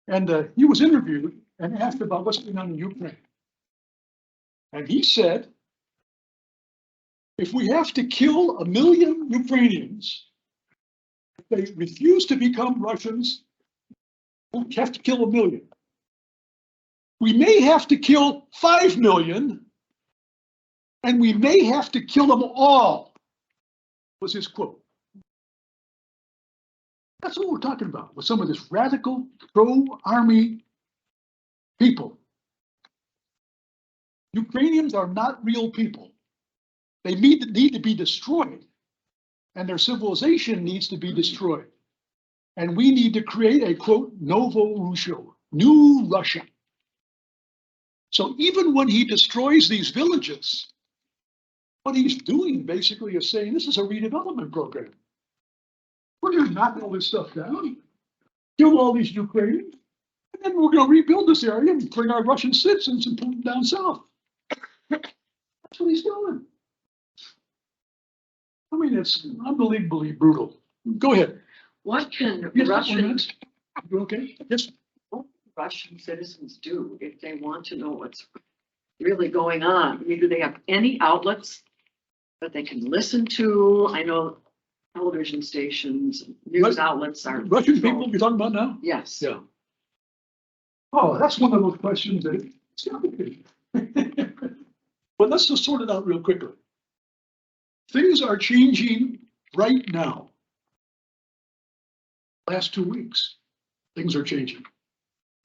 And he was interviewed and asked about what's going on in Ukraine. And he said, if we have to kill 1 million Ukrainians, if they refuse to become Russians, we'll have to kill 1 million. We may have to kill 5 million, and we may have to kill them all, was his quote. That's what we're talking about with some of this radical pro-army people. Ukrainians are not real people. They need to be destroyed, and their civilization needs to be destroyed. And we need to create a, quote, Novo Russia, new Russia. So even when he destroys these villages, what he's doing basically is saying this is a redevelopment program. We're going to knock all this stuff down, kill all these Ukrainians, and then we're going to rebuild this area and bring our Russian citizens and put them down south. That's what he's doing. I mean, it's unbelievably brutal. Go ahead. What can Yes, Russian, you okay? Yes. what can Russian citizens do if they want to know what's really going on? I mean, do they have any outlets that they can listen to? I know television stations, news outlets are. Russian people you're talking about now? Yes. Yeah. Oh, that's one of those questions that it's complicated. But let's just sort it out real quickly. Things are changing right now. Last 2 weeks. things are changing.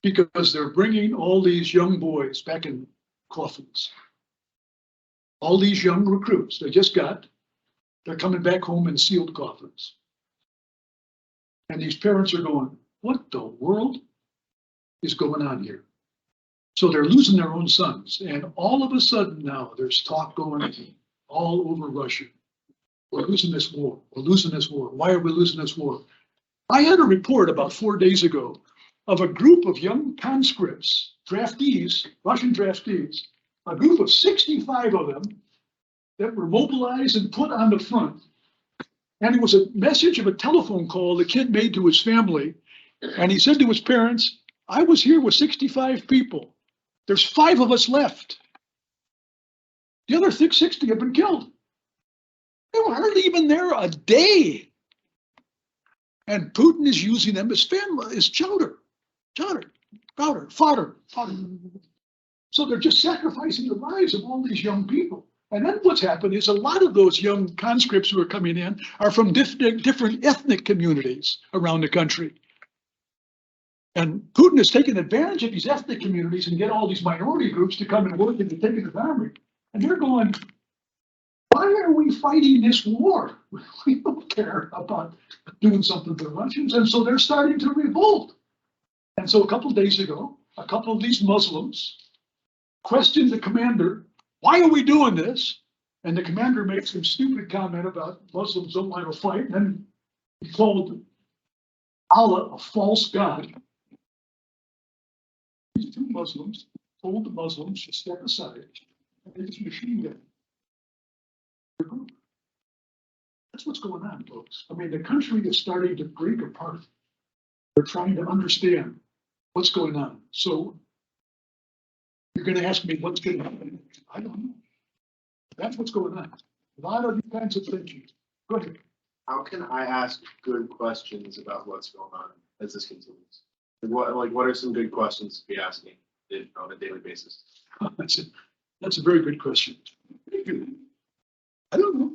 Because they're bringing all these young boys back in coffins. All these young recruits they're coming back home in sealed coffins. And these parents are going, what the world is going on here? So they're losing their own sons. And all of a sudden now there's talk going on all over Russia. We're losing this war. We're losing this war. Why are we losing this war? I had a report about 4 days ago of a group of young conscripts, draftees, Russian draftees, a group of 65 of them that were mobilized and put on the front. And it was a message of a telephone call the kid made to his family. And he said to his parents, I was here with 65 people. There's 5 of us left. The other 60 have been killed. They were hardly even there a day. And Putin is using them as family, as fodder. So they're just sacrificing the lives of all these young people. And then what's happened is a lot of those young conscripts who are coming in are from different ethnic communities around the country. And Putin has taken advantage of these ethnic communities and get all these minority groups to come and work in the taking his army. And they're going, why are we fighting this war? We don't care about doing something to the Russians. And so they're starting to revolt. And so a couple of days ago, a couple of these Muslims questioned the commander, why are we doing this? And the commander makes some stupid comment about Muslims don't want to fight. And then he called Allah a false god. These 2 Muslims told the Muslims to step aside and they just machine gun. That's what's going on, folks. I mean, the country is starting to break apart. They're trying to understand what's going on. So you're going to ask me what's going to happen. I don't know. That's what's going on. A lot of these kinds of thinking. Go ahead. How can I ask good questions about what's going on as this continues? What are some good questions to be asking on a daily basis? That's a very good question. I don't know.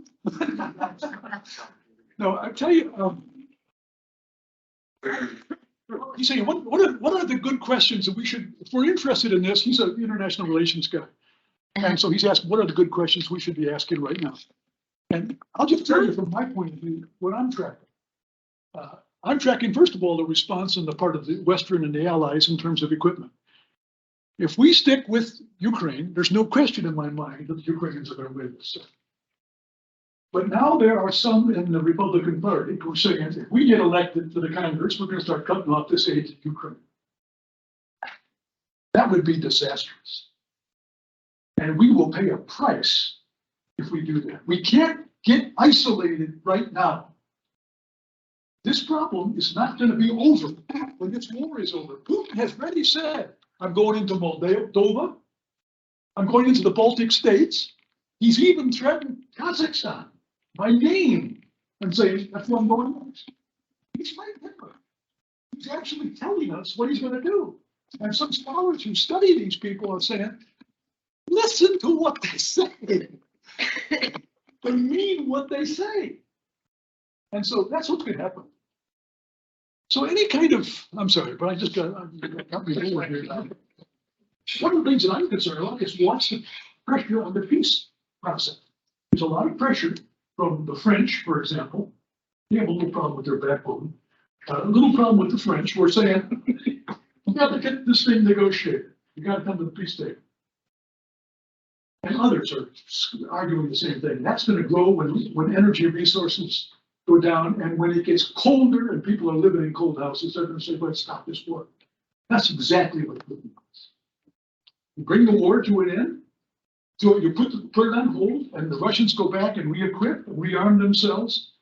No, I tell you, he's saying, what are the good questions that we should, if we're interested in this, he's an international relations guy. And so he's asked, what are the good questions we should be asking right now? And I'll just tell you from my point of view, what I'm tracking. I'm tracking, first of all, the response on the part of the Western and the Allies in terms of equipment. If we stick with Ukraine, there's no question in my mind that the Ukrainians are going to win this. But now there are some in the Republican Party who are saying, if we get elected to the Congress, we're going to start cutting off this aid to Ukraine. That would be disastrous. And we will pay a price if we do that. We can't get isolated right now. This problem is not going to be over when this war is over. Putin has already said, I'm going into Moldova. I'm going into the Baltic states. He's even threatened Kazakhstan by name and saying, that's what I'm going next. He's like Hitler. He's actually telling us what he's going to do. And some scholars who study these people are saying, listen to what they say. They mean what they say. And so that's what's going to happen. So any kind of, I'm sorry, but I just got me over here now. One of the things that I'm concerned about is what's the pressure on the peace process. There's a lot of pressure from the French, for example. They have a little problem with their backbone. A little problem with the French. We're saying, you got to get this thing negotiated. You got to come to the peace table. And others are arguing the same thing. That's going to grow when energy resources go down, and when it gets colder and people are living in cold houses, they're going to say, let's stop this war. That's exactly what Putin wants. You bring the war to an end, so you put it on hold, and the Russians go back and re-equip and rearm themselves.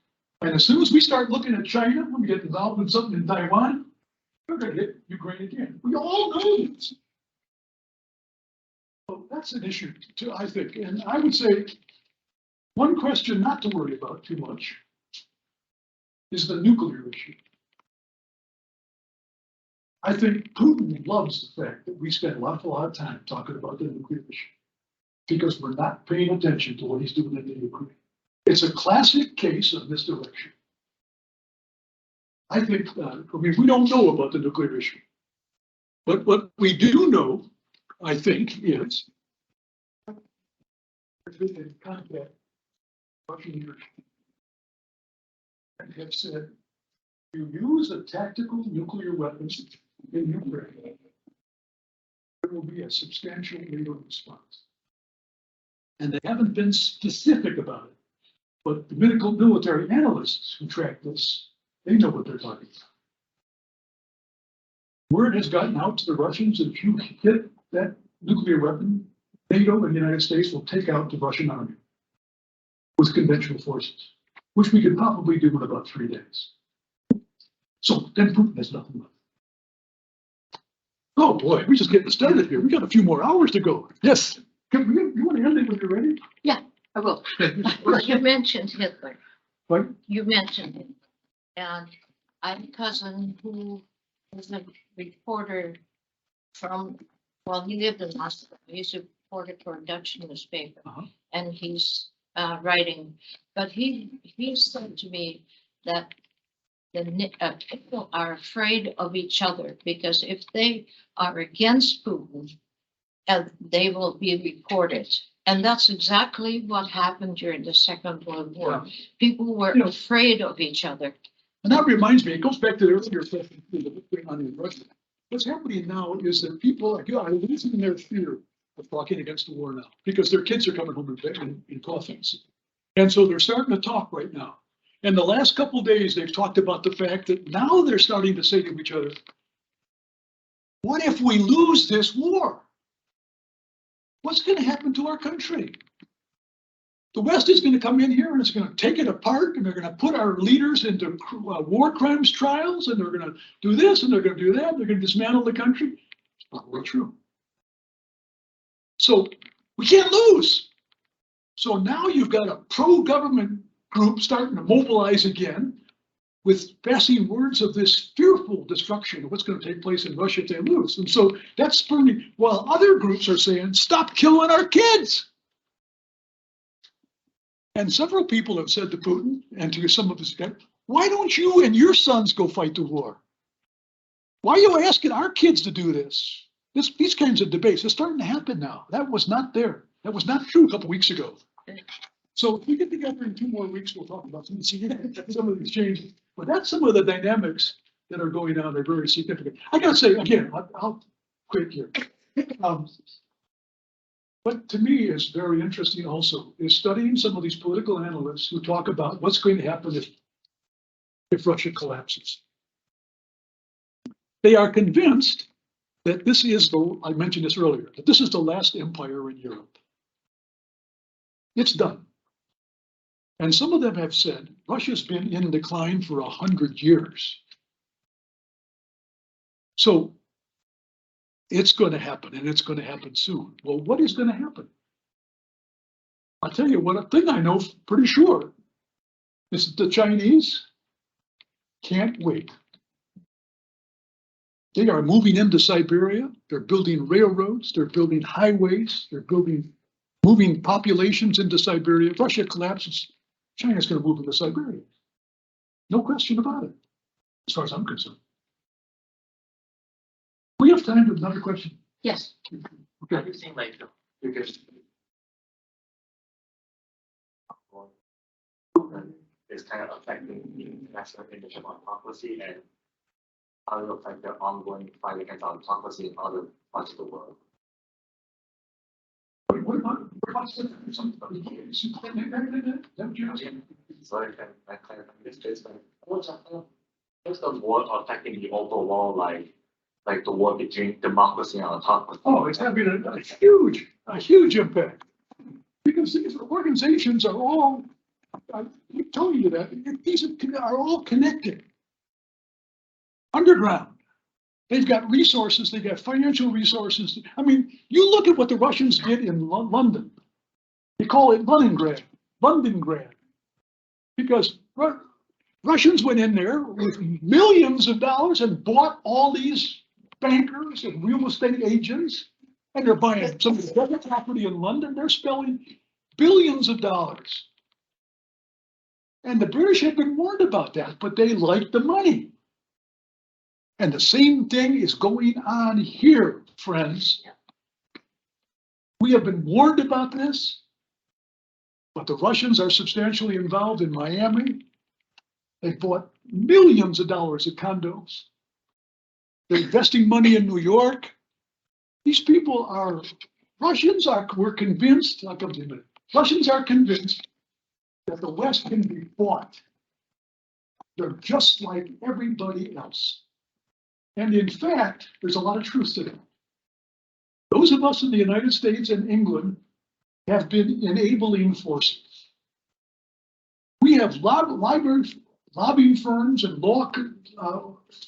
And as soon as we start looking at China, when we get involved in something in Taiwan, we're going to hit Ukraine again. We all know this. So that's an issue, too, I think. And I would say one question not to worry about too much is the nuclear issue. I think Putin loves the fact that we spend an awful lot of time talking about the nuclear issue because we're not paying attention to what he's doing in the Ukraine. It's a classic case of misdirection. I think, we don't know about the nuclear issue. But what we do know, I think, is in contact Russian leadership and have said, you use a tactical nuclear weapon in Ukraine, there will be a substantial NATO response. And they haven't been specific about it. But the military analysts who track this, they know what they're talking about. Word has gotten out to the Russians that if you hit that nuclear weapon, NATO and the United States will take out the Russian army with conventional forces, which we could probably do in about 3 days. So then Putin has nothing left. Oh boy, we're just getting started here. We got a few more hours to go. Yes. You want to end it when you're ready? I will. Well, you mentioned Hitler. What? You mentioned him. And I have a cousin who is a reporter from, well, he lived in Moscow. He's a reporter for a Dutch newspaper. And he's writing, but he said to me that the people are afraid of each other because if they are against Putin, they will be reported. And that's exactly what happened during the Second World War. Yeah. People were afraid of each other. And that reminds me, it goes back to the earlier question on in Russia. What's happening now is that people are losing their fear of talking against the war now because their kids are coming home in coffins. And so they're starting to talk right now. And the last couple of days, they've talked about the fact that now they're starting to say to each other, what if we lose this war? What's going to happen to our country? The West is going to come in here and it's going to take it apart and they're going to put our leaders into war crimes trials and they're going to do this and they're going to do that. They're going to dismantle the country. It's not really true. So we can't lose. So now you've got a pro-government group starting to mobilize again with passing words of this fearful destruction of what's going to take place in Russia if they lose. And so that's spurring, while other groups are saying, stop killing our kids. And several people have said to Putin and to some of his guys, why don't you and your sons go fight the war? Why are you asking our kids to do this? These kinds of debates are starting to happen now. That was not there. That was not true a couple of weeks ago. So if we get together in 2 more weeks, we'll talk about some of these changes. But that's some of the dynamics that are going on. They're very significant. I got to say, again, I'll quit here. What to me is very interesting also is studying some of these political analysts who talk about what's going to happen if Russia collapses. They are convinced that this is I mentioned this earlier, that this is the last empire in Europe. It's done. And some of them have said Russia's been in decline for 100 years. So it's going to happen and it's going to happen soon. Well, what is going to happen? I'll tell you what, a thing I know pretty sure is that the Chinese can't wait. They are moving into Siberia. They're building railroads. They're building highways. They're moving populations into Siberia. If Russia collapses, China's going to move into Siberia. No question about it, as far as I'm concerned. We have time for another question. Yes. Have Okay. you seen like the biggest is kind of affecting the international image of autocracy and how it affect the ongoing fight against autocracy in other parts of the world? What about somebody? So I kind of this case, like, what's the war affecting the overall like the war between democracy and autocracy? Oh, it's having a huge impact. Because these organizations are all, I'm telling you that, these are all connected. Underground. They've got resources, they've got financial resources. I mean, you look at what the Russians did in London. They call it Londongrad. Because Russians went in there with millions of dollars and bought all these bankers and real estate agents, and they're buying some of the property in London. They're spending billions of dollars. And the British had been warned about that, but they liked the money. And the same thing is going on here, friends. We have been warned about this, but the Russians are substantially involved in Miami. They bought millions of dollars of condos. They're investing money in New York. These people are, we're convinced, I'll come to you in a minute. Russians are convinced that the West can be bought. They're just like everybody else. And in fact, there's a lot of truth to that. Those of us in the United States and England have been enabling forces. We have lobbying firms and law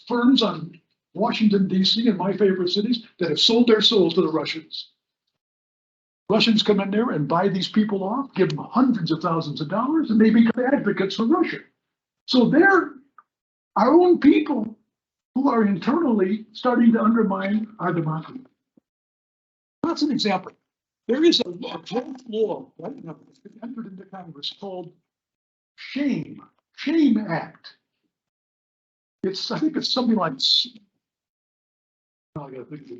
firms on Washington, D.C. and my favorite cities that have sold their souls to the Russians. Russians come in there and buy these people off, give them hundreds of thousands of dollars, and they become advocates for Russia. So they're our own people who are internally starting to undermine our democracy. That's an example. There is a draft law right now that's been entered into Congress called Shame Act. I think it's something like, I gotta think of it.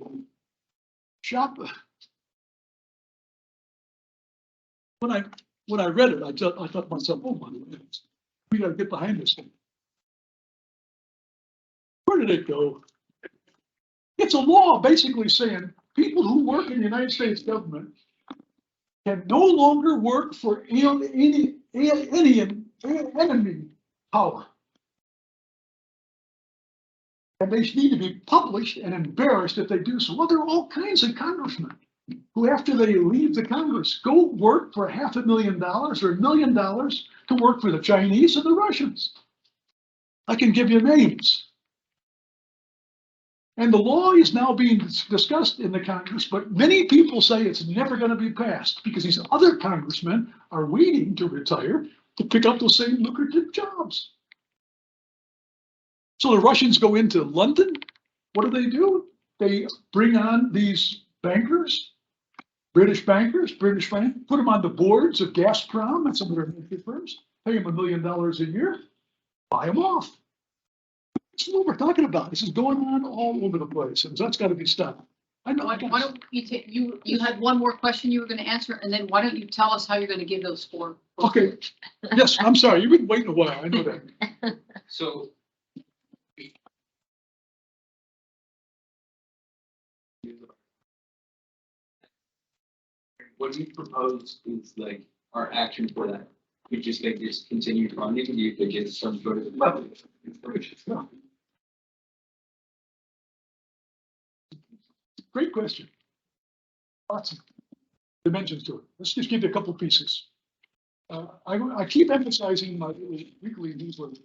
When I read it, I thought to myself, oh my goodness, we gotta get behind this thing. Where did it go? It's a law basically saying people who work in the United States government can no longer work for any enemy power. And they need to be published and embarrassed if they do so. Well, there are all kinds of congressmen who, after they leave the Congress, go work for $500,000 or $1 million to work for the Chinese and the Russians. I can give you names. And the law is now being discussed in the Congress, but many people say it's never going to be passed because these other congressmen are waiting to retire to pick up those same lucrative jobs. So the Russians go into London. What do? They bring on these bankers, British banks, put them on the boards of Gazprom and some of their major firms, pay them $1 million a year, buy them off. This is what we're talking about. This is going on all over the place, and that's got to be stopped. I know. Why don't you take, you had one more question you were going to answer, and then why don't you tell us how you're going to give those four? Okay. Yes, I'm sorry. You've been waiting a while. I know that. So. What do you propose is like our action for that? We just like just continue funding, do you think it's some sort of? Great question. Lots of dimensions to it. Let's just give you a couple of pieces. I keep emphasizing my weekly newsletter.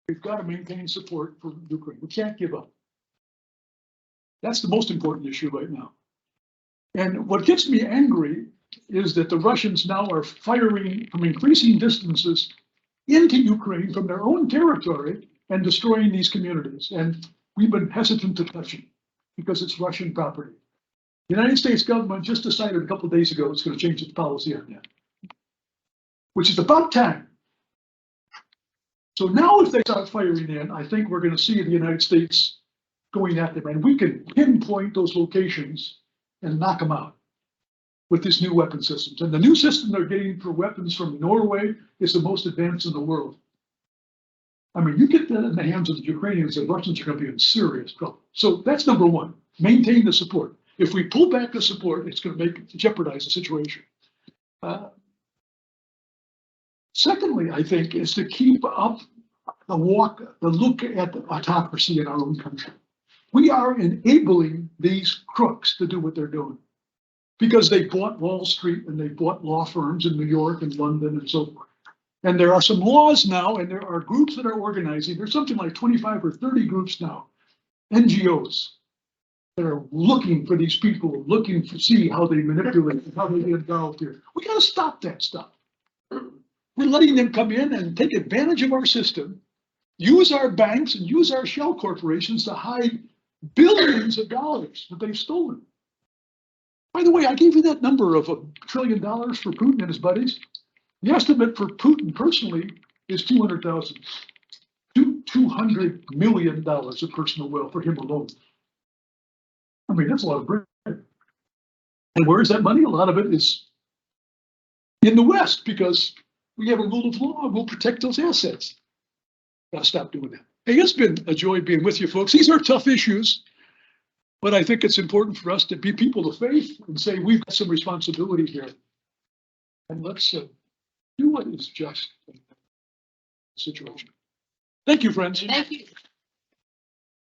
We've got to maintain support for Ukraine. We can't give up. That's the most important issue right now. And what gets me angry is that the Russians now are firing from increasing distances into Ukraine from their own territory and destroying these communities. And we've been hesitant to touch it because it's Russian property. The United States government just decided a couple of days ago it's going to change its policy on that, which is about time. So now if they start firing in, I think we're going to see the United States going at them, and we can pinpoint those locations and knock them out with this new weapon systems. And the new system they're getting for weapons from Norway is the most advanced in the world. I mean, you get that in the hands of the Ukrainians, the Russians are going to be in serious trouble. So that's number one, maintain the support. If we pull back the support, it's going to jeopardize the situation. Secondly, I think, is to keep up the look at the autocracy in our own country. We are enabling these crooks to do what they're doing because they bought Wall Street and they bought law firms in New York and London and so forth. And there are some laws now, and there are groups that are organizing. There's something like 25 or 30 groups now, NGOs, that are looking for these people, looking to see how they manipulate, how they get involved here. We got to stop that stuff. We're letting them come in and take advantage of our system, use our banks and use our shell corporations to hide billions of dollars that they've stolen. By the way, I gave you that number of $1 trillion for Putin and his buddies. The estimate for Putin personally is 200,000. $2 $200 million of personal wealth for him alone. I mean, that's a lot of bread. And where is that money? A lot of it is in the West, because we have a rule of law. We'll protect those assets. Gotta stop doing that. Hey, it's been a joy being with you folks. These are tough issues, but I think it's important for us to be people of faith and say we've got some responsibility here. And let's do what is just in the situation. Thank you, friends. Thank you.